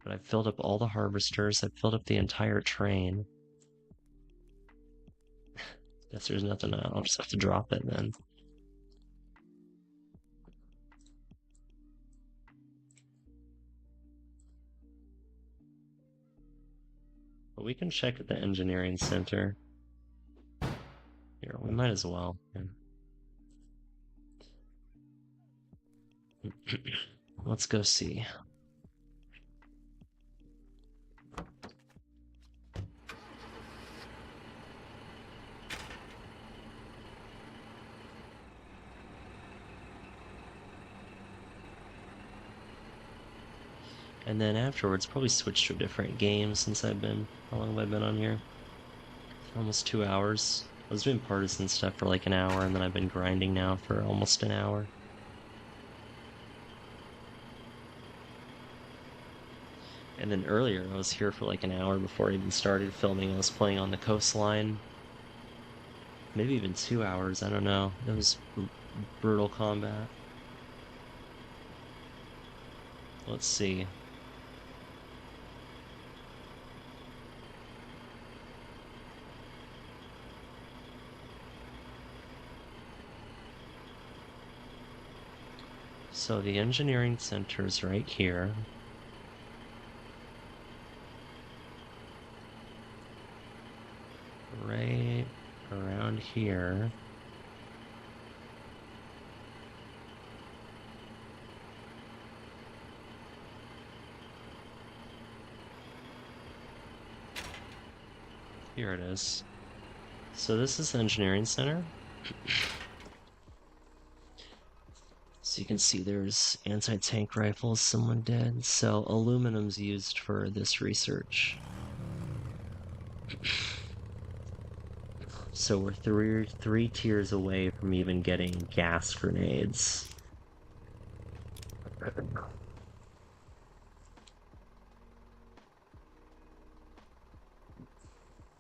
But I've filled up all the harvesters, I've filled up the entire train. Guess there's nothing, I'll just have to drop it then. But we can check at the engineering center. Here, we might as well. Let's go see. And then afterwards, probably switch to a different game since I've been... How long have I been on here? Almost 2 hours. I was doing Partisan stuff for like an hour, and then I've been grinding now for almost an hour. And then earlier, I was here for like an hour before I even started filming. I was playing on the coastline. Maybe even 2 hours, I don't know. It was brutal combat. Let's see. So the engineering center is right here. Right around here. Here it is. So this is the engineering center. So you can see there's anti-tank rifles someone did. So aluminum's used for this research. So we're three tiers away from even getting gas grenades.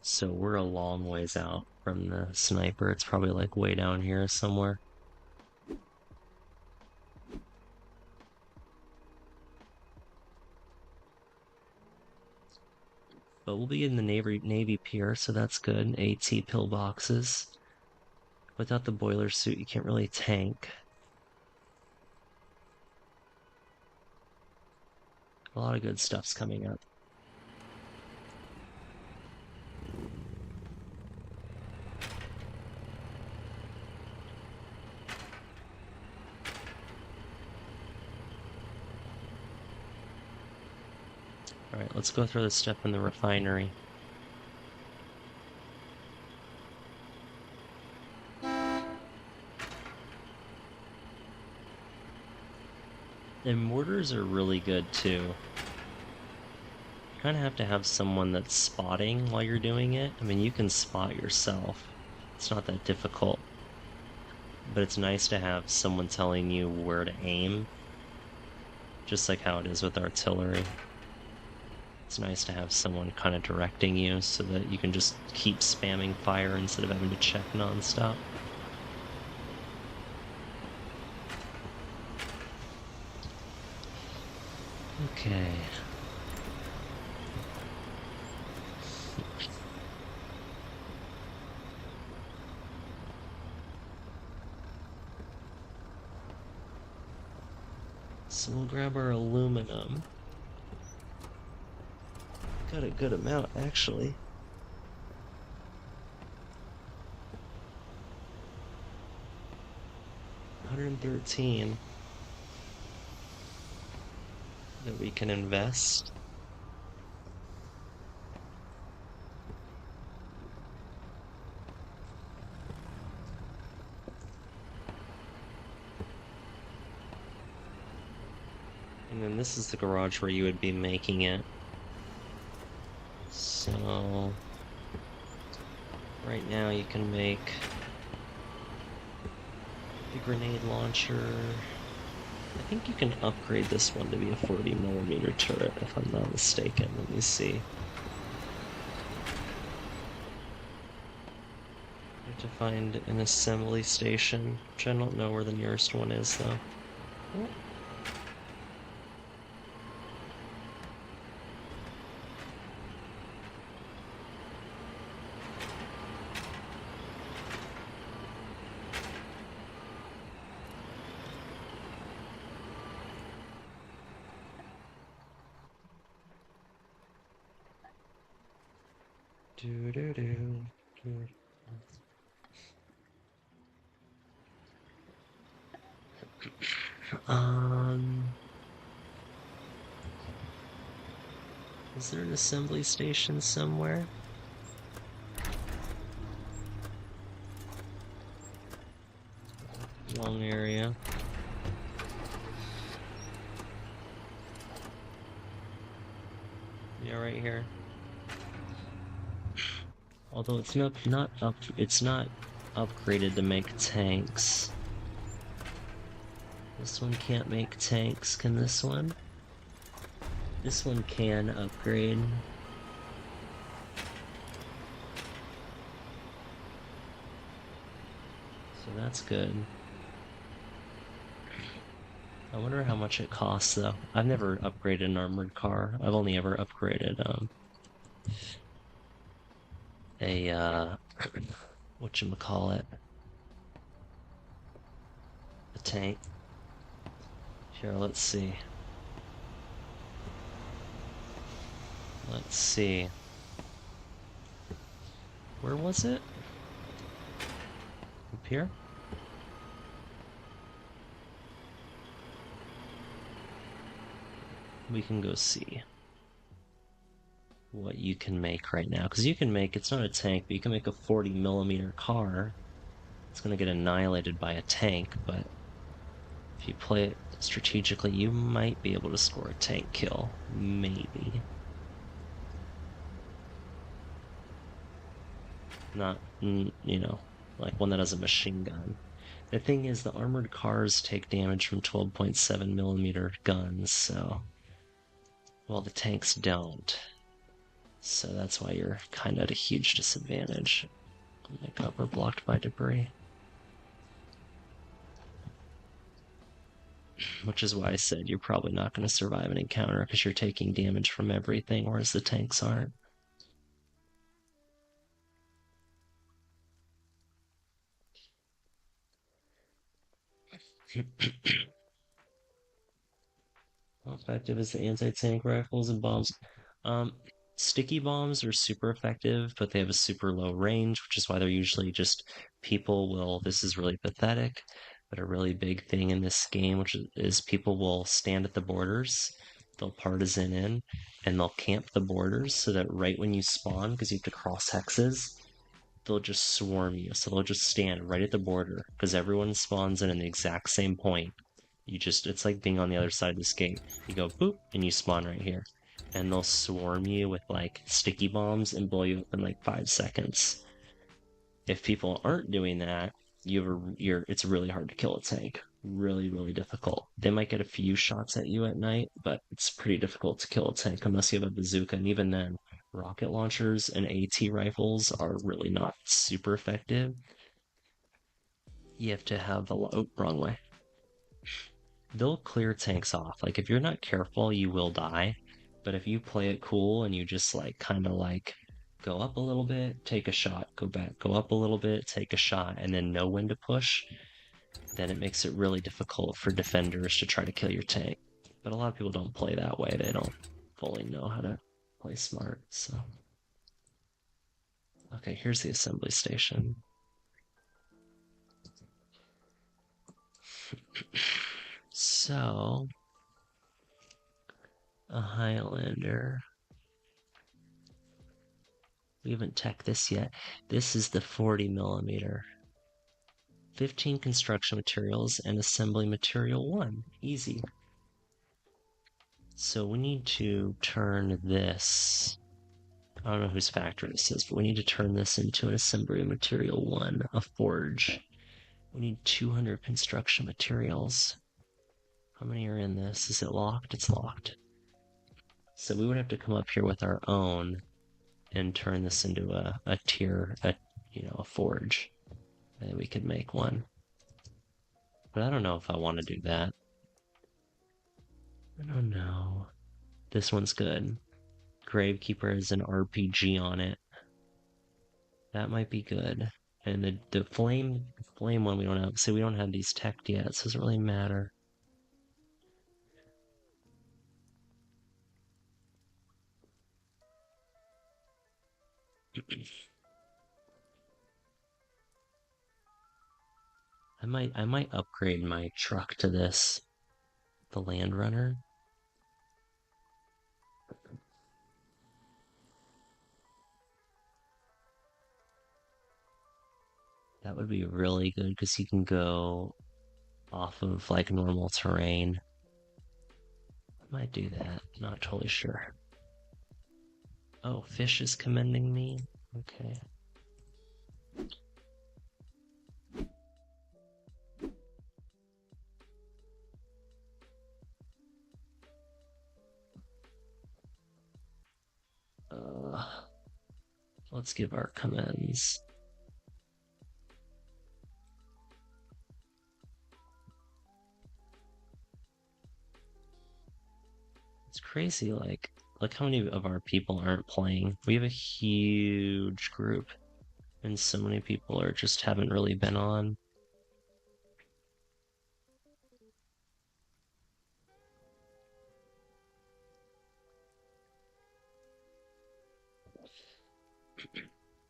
So we're a long ways out from the sniper. It's probably like way down here somewhere. But we'll be in the Navy Pier, so that's good. AT pillboxes. Without the boiler suit, you can't really tank. A lot of good stuff's coming up. Alright, let's go through the step in the refinery. And mortars are really good too. You kind of have to have someone that's spotting while you're doing it. I mean, you can spot yourself. It's not that difficult. But it's nice to have someone telling you where to aim. Just like how it is with artillery. It's nice to have someone kind of directing you so that you can just keep spamming fire instead of having to check nonstop. Okay. So we'll grab our aluminum. Got a good amount, actually. $113 that we can invest. And then this is the garage where you would be making it. So right now you can make the grenade launcher. I think you can upgrade this one to be a 40mm turret if I'm not mistaken. Let me see. I have to find an assembly station, which I don't know where the nearest one is though. Oh. Is there an assembly station somewhere? Long area. Yeah, right here. Although it's not upgraded to make tanks. This one can't make tanks, can this one? This one can upgrade. So that's good. I wonder how much it costs though. I've never upgraded an armored car. I've only ever upgraded a whatchamacallit, a tank. Here, let's see. Let's see. Where was it? Up here? We can go see what you can make right now. Because you can make, it's not a tank, but you can make a 40mm car. It's gonna get annihilated by a tank, but If you play it strategically, you might be able to score a tank kill. Maybe. Not, like one that has a machine gun. The thing is, the armored cars take damage from 12.7mm guns, so. Well, the tanks don't. So that's why you're kind of at a huge disadvantage. Oh my god, we're blocked by debris. Which is why I said you're probably not going to survive an encounter because you're taking damage from everything, whereas the tanks aren't. How effective is the anti-tank rifles and bombs? Um, Sticky bombs are super effective, but they have a super low range, which is why they're usually just people will. This is really pathetic, but a really big thing in this game, which is people will stand at the borders, they'll partisan in, and they'll camp the borders so that right when you spawn, because you have to cross hexes, they'll just swarm you. So they'll just stand right at the border because everyone spawns in the exact same point. It's like being on the other side of this gate. You go boop, and you spawn right here. And they'll swarm you with like sticky bombs and blow you up in like 5 seconds. If people aren't doing that, it's really hard to kill a tank. Really, really difficult. They might get a few shots at you at night, but it's pretty difficult to kill a tank unless you have a bazooka. And even then, rocket launchers and AT rifles are really not super effective. You have to have wrong way. They'll clear tanks off. Like, if you're not careful, you will die. But if you play it cool and you just, like, kind of like go up a little bit, take a shot, go back, go up a little bit, take a shot, and then know when to push, then it makes it really difficult for defenders to try to kill your tank. But a lot of people don't play that way. They don't fully know how to play smart, so. Okay, here's the assembly station. So, a Highlander. We haven't teched this yet. This is the 40mm. 15 construction materials and assembly material 1. Easy. So we need to turn this. I don't know whose factory this is, but we need to turn this into an assembly material 1, a forge. We need 200 construction materials. How many are in this? Is it locked? It's locked. So we would have to come up here with our own and turn this into a tier, a forge. And we could make one. But I don't know if I want to do that. I don't know. This one's good. Gravekeeper has an RPG on it. That might be good. And the flame one we don't have. So we don't have these teched yet, so it doesn't really matter. I might upgrade my truck to this, the Land Runner. That would be really good because you can go off of like normal terrain. I might do that, not totally sure. Oh, fish is commending me? Okay. Let's give our commends. It's crazy, like, look how many of our people aren't playing. We have a huge group, and so many people just haven't really been on.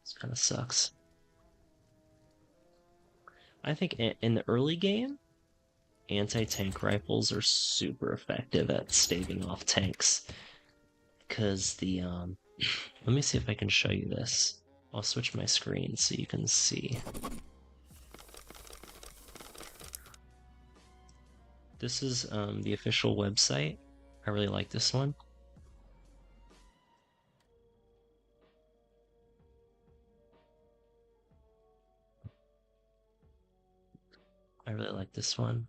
This kind of sucks. I think in the early game, anti-tank rifles are super effective at staving off tanks. Because let me see if I can show you this. I'll switch my screen so you can see. This is the official website. I really like this one. I really like this one.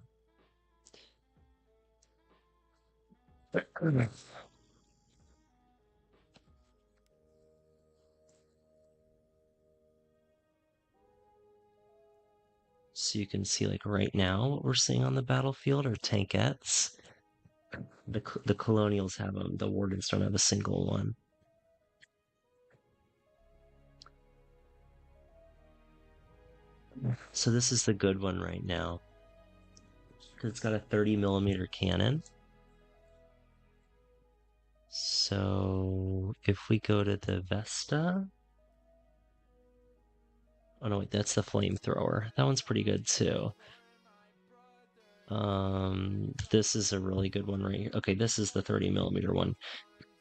So you can see, like, right now, what we're seeing on the battlefield are tankettes. The colonials have them. The wardens don't have a single one. So this is the good one right now, because it's got a 30mm cannon. So if we go to the Vesta, oh no, wait, that's the flamethrower. That one's pretty good too. This is a really good one right here. Okay, this is the 30mm one.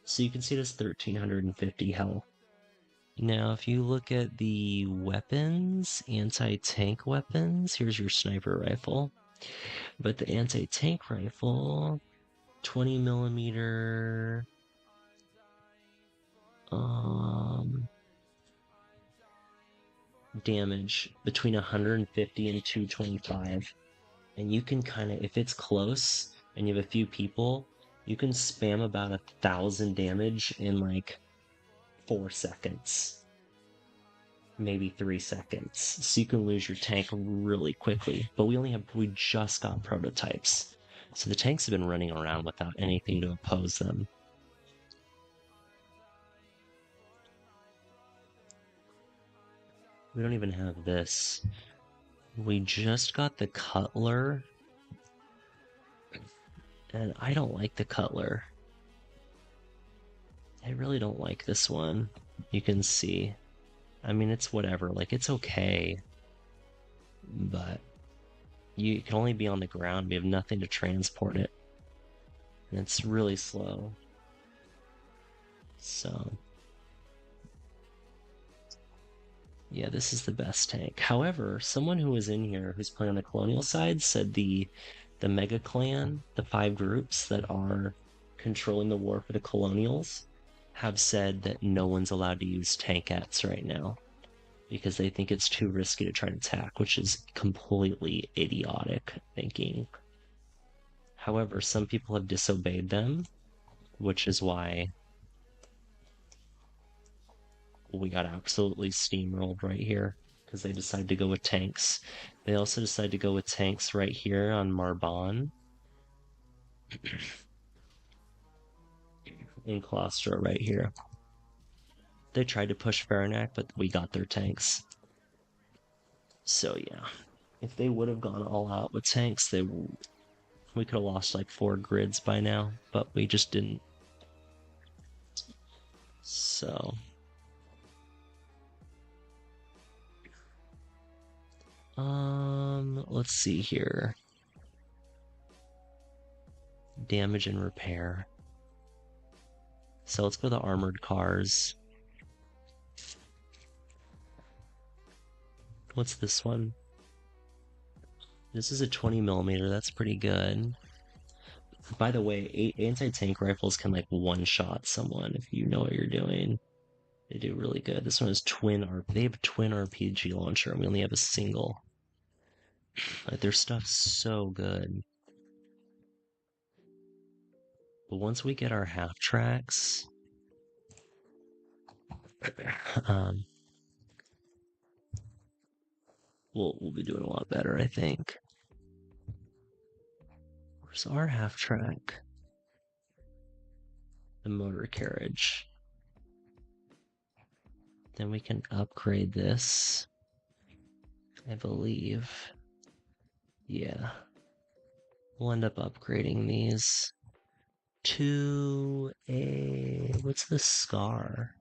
So you can see this 1350 health. Now, if you look at the weapons, anti-tank weapons, here's your sniper rifle. But the anti-tank rifle, 20mm, damage between 150 and 225. And you can kind of, if it's close and you have a few people, you can spam about 1,000 damage in like 4 seconds, maybe 3 seconds. So you can lose your tank really quickly. But we just got prototypes. So the tanks have been running around without anything to oppose them. We don't even have this. We just got the Cutler. And I don't like the Cutler. I really don't like this one. You can see. I mean, it's whatever. Like, it's okay. But you can only be on the ground. We have nothing to transport it. And it's really slow. So, yeah, this is the best tank. However, someone who was in here who's playing on the colonial side said the Mega Clan, the 5 groups that are controlling the war for the colonials, have said that no one's allowed to use tankettes right now because they think it's too risky to try to attack, which is completely idiotic thinking. However, some people have disobeyed them, which is why we got absolutely steamrolled right here, because they decided to go with tanks. They also decided to go with tanks right here on Marbon. In Claustra right here. They tried to push Faranac, but we got their tanks. So yeah, if they would have gone all out with tanks, we could have lost like 4 grids by now, but we just didn't. So let's see here. Damage and repair. So let's go to the armored cars. What's this one? This is a 20mm, that's pretty good. By the way, anti-tank rifles can like one-shot someone if you know what you're doing. They do really good. This one is they have a twin RPG launcher, and we only have a single. Like, their stuff's so good. But once we get our half tracks, we'll be doing a lot better, I think. Where's our half track? The motor carriage. Then we can upgrade this, I believe. Yeah. We'll end up upgrading these to a... what's the Scar?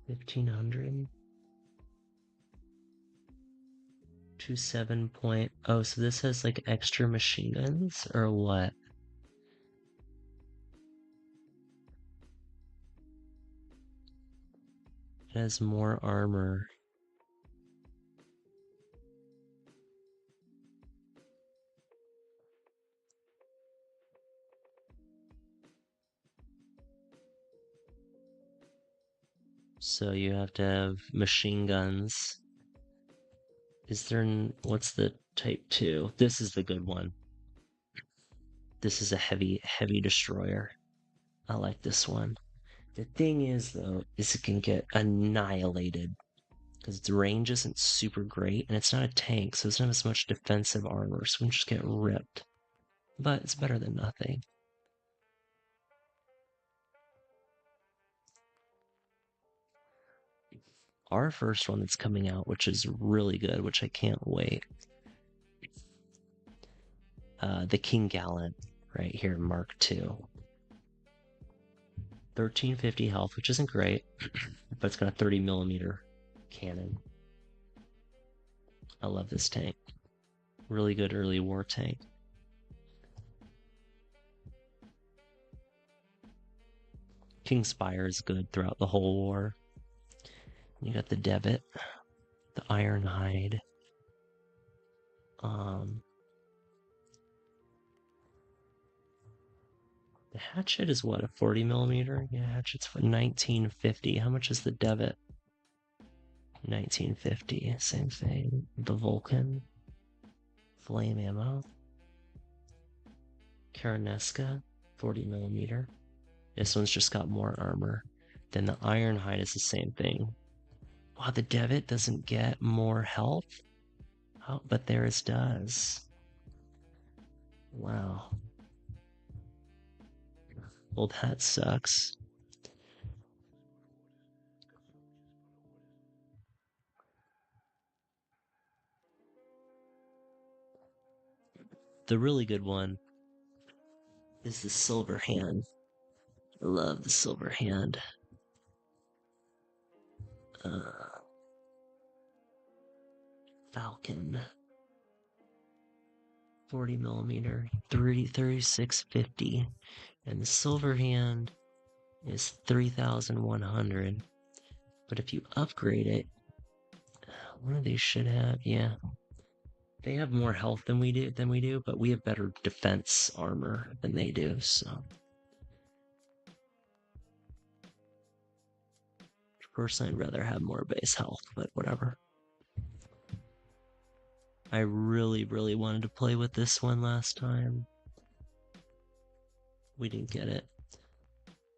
1500? To 7 point... oh, so this has like extra machine guns, or what? It has more armor. So you have to have machine guns. What's the type 2? This is the good one. This is a heavy destroyer. I like this one. The thing is, though, is it can get annihilated because its range isn't super great, and it's not a tank, so it doesn't have as much defensive armor, so we can just get ripped. But it's better than nothing. Our first one that's coming out, which is really good, which I can't wait. The King Gallant, right here, Mark II. 1350 health, which isn't great, but it's got a 30mm cannon. I love this tank. Really good early war tank. King Spire is good throughout the whole war. You got the Debit, the Ironhide. The Hatchet is what, a 40mm? Yeah, Hatchet's for 1950. How much is the Debit? 1950, same thing. The Vulcan. Flame ammo. Karaneska, 40mm. This one's just got more armor. Then the Ironhide is the same thing. Wow, the Debit doesn't get more health? Oh, but theirs does. Wow. Well, that sucks. The really good one is the Silver Hand. I love the Silver Hand. Falcon. 40mm, 3650. And the Silver Hand is 3100. But if you upgrade it, one of these should have, yeah. They have more health than we do, but we have better defense armor than they do, so. Personally, I'd rather have more base health, but whatever. I really, really wanted to play with this one last time. We didn't get it.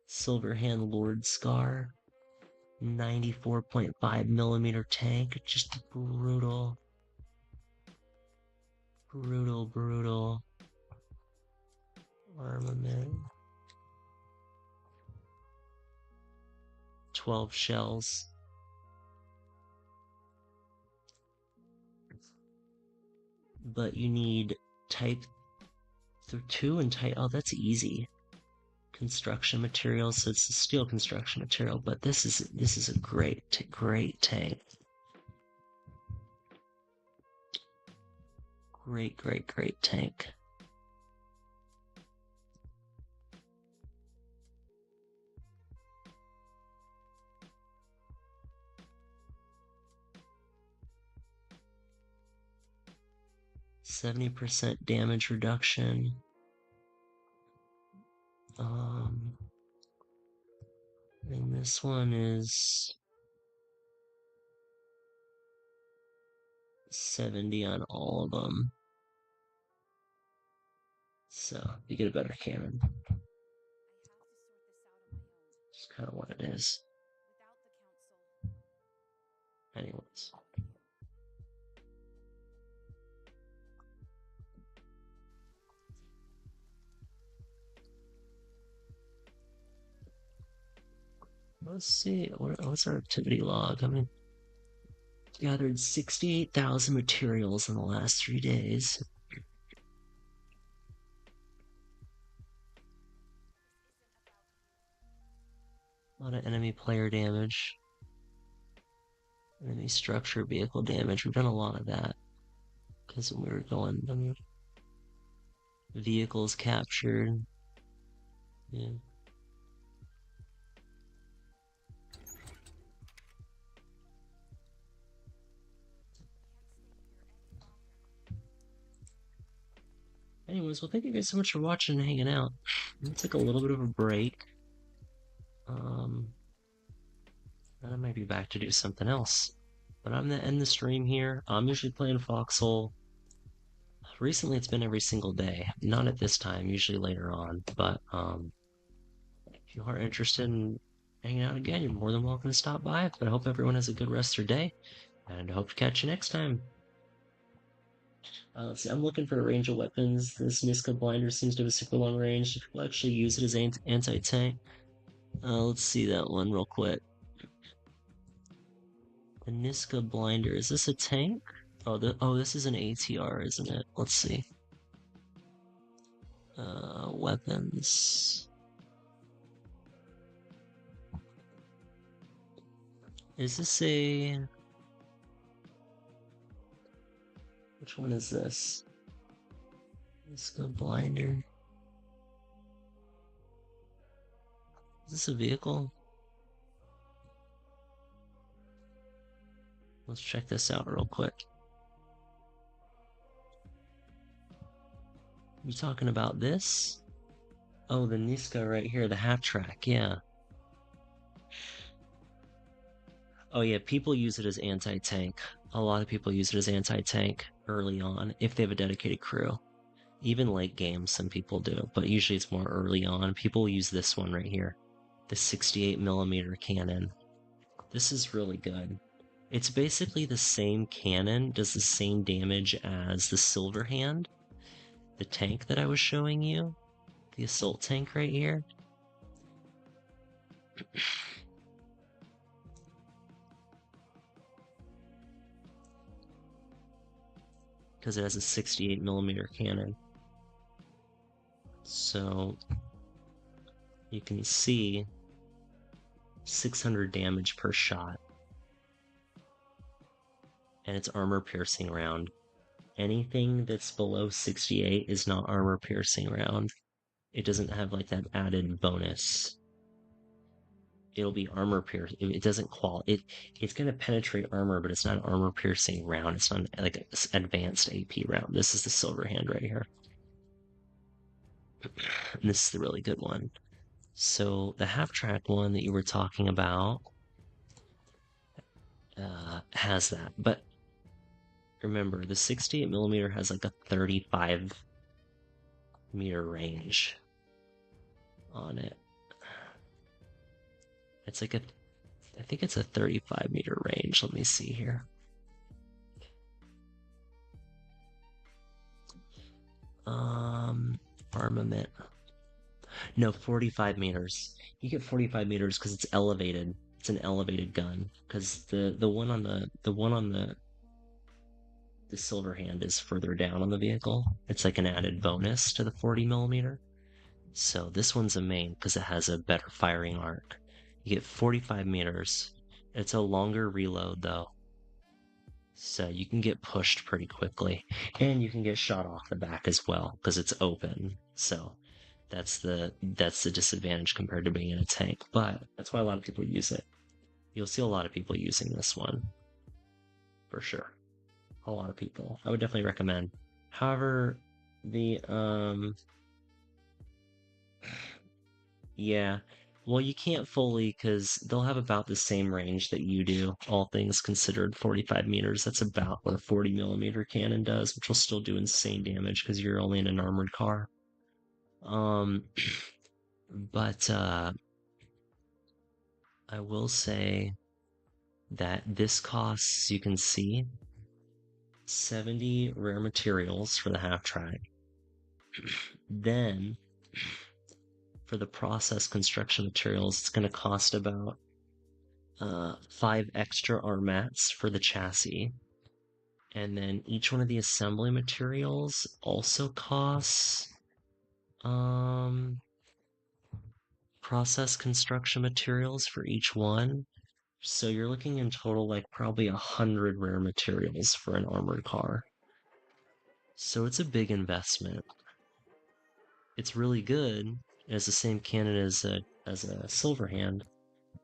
Silverhand Lord Scar. 94.5mm tank. Just brutal. Brutal armament. 12 shells. But you need type 2 and type, oh, that's easy. Construction materials, so it's a steel construction material, but this is a great tank. Great tank. %70 damage reduction. And this one is 70 on all of them. So you get a better cannon. Just kind of what it is. Anyways. Let's see, what's our activity log? I mean, gathered 68,000 materials in the last 3 days. A lot of enemy player damage. Enemy structure, vehicle damage. We've done a lot of that. Because when we were going, vehicles captured. Yeah. Anyways, well, thank you guys so much for watching and hanging out. I'm gonna take a little bit of a break. I might be back to do something else. But I'm gonna end the stream here. I'm usually playing FOXHOLE. Recently, it's been every single day. Not at this time, usually later on. But if you are interested in hanging out again, you're more than welcome to stop by. But I hope everyone has a good rest of their day, and I hope to catch you next time. Let's see, I'm looking for a range of weapons. This Niska blinder seems to have a super long range. People actually use it as anti-tank. Let's see that one real quick. The Niska blinder, is this a tank? Oh, this is an ATR, isn't it? Let's see. Weapons. Is this a... Which one is this? Niska blinder. Is this a vehicle? Let's check this out real quick. You talking about this? Oh, the Niska right here, the half track, yeah. Oh yeah, people use it as anti-tank. A lot of people use it as anti-tank early on, if they have a dedicated crew. Even late game, some people do, but usually it's more early on. People use this one right here, the 68mm cannon. This is really good. It's basically the same cannon, does the same damage as the Silver Hand, the tank that I was showing you, the assault tank right here. Because it has a 68mm cannon. So you can see 600 damage per shot. And it's armor piercing round. Anything that's below 68 is not armor piercing round. It doesn't have like that added bonus. It'll be armor piercing. It doesn't it's gonna penetrate armor, but it's not an armor piercing round. It's not like an advanced AP round. This is the Silver Hand right here. And this is the really good one. So the half track one that you were talking about has that, but remember the 68mm has like a 35-meter range on it. It's like I think it's a 35-meter range. Let me see here. Armament. No, 45 meters. You get 45 meters because it's elevated. It's an elevated gun. Because the one on the Silver Hand is further down on the vehicle. It's like an added bonus to the 40mm. So this one's a main because it has a better firing arc. You get 45 meters. It's a longer reload though. So you can get pushed pretty quickly. And you can get shot off the back as well because it's open. So that's the disadvantage compared to being in a tank. But that's why a lot of people use it. You'll see a lot of people using this one. For sure. A lot of people. I would definitely recommend. However, the yeah. Well, you can't fully because they'll have about the same range that you do, all things considered. 45 meters, that's about what a 40mm cannon does, which will still do insane damage because you're only in an armored car. But I will say that this costs, you can see, 70 rare materials for the half track. Then for the process construction materials, it's going to cost about 5 extra armats for the chassis. And then each one of the assembly materials also costs process construction materials for each one. So you're looking in total like probably 100 rare materials for an armored car. So it's a big investment. It's really good. It has the same cannon as a Silver Hand,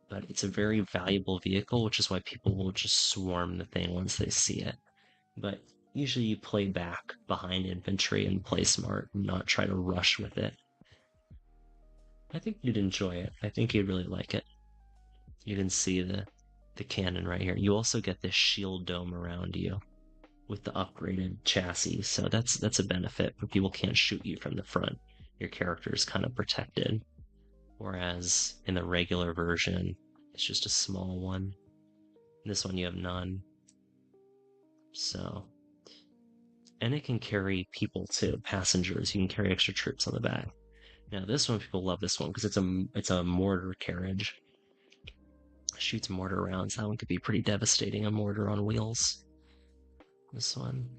but it's a very valuable vehicle, which is why people will just swarm the thing once they see it. But usually you play back behind infantry and play smart and not try to rush with it. I think you'd enjoy it. I think you'd really like it. You can see the cannon right here. You also get this shield dome around you with the upgraded chassis, so that's a benefit, but people can't shoot you from the front. Your character is kind of protected. Whereas in the regular version, it's just a small one. This one you have none. So, and it can carry people too, passengers. You can carry extra troops on the back. Now this one, people love this one because it's a mortar carriage. Shoots mortar rounds. That one could be pretty devastating. A mortar on wheels. This one.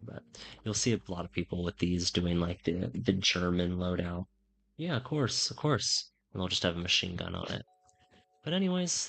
But you'll see a lot of people with these doing like the German loadout. Yeah, of course, of course. And they'll just have a machine gun on it. But anyways,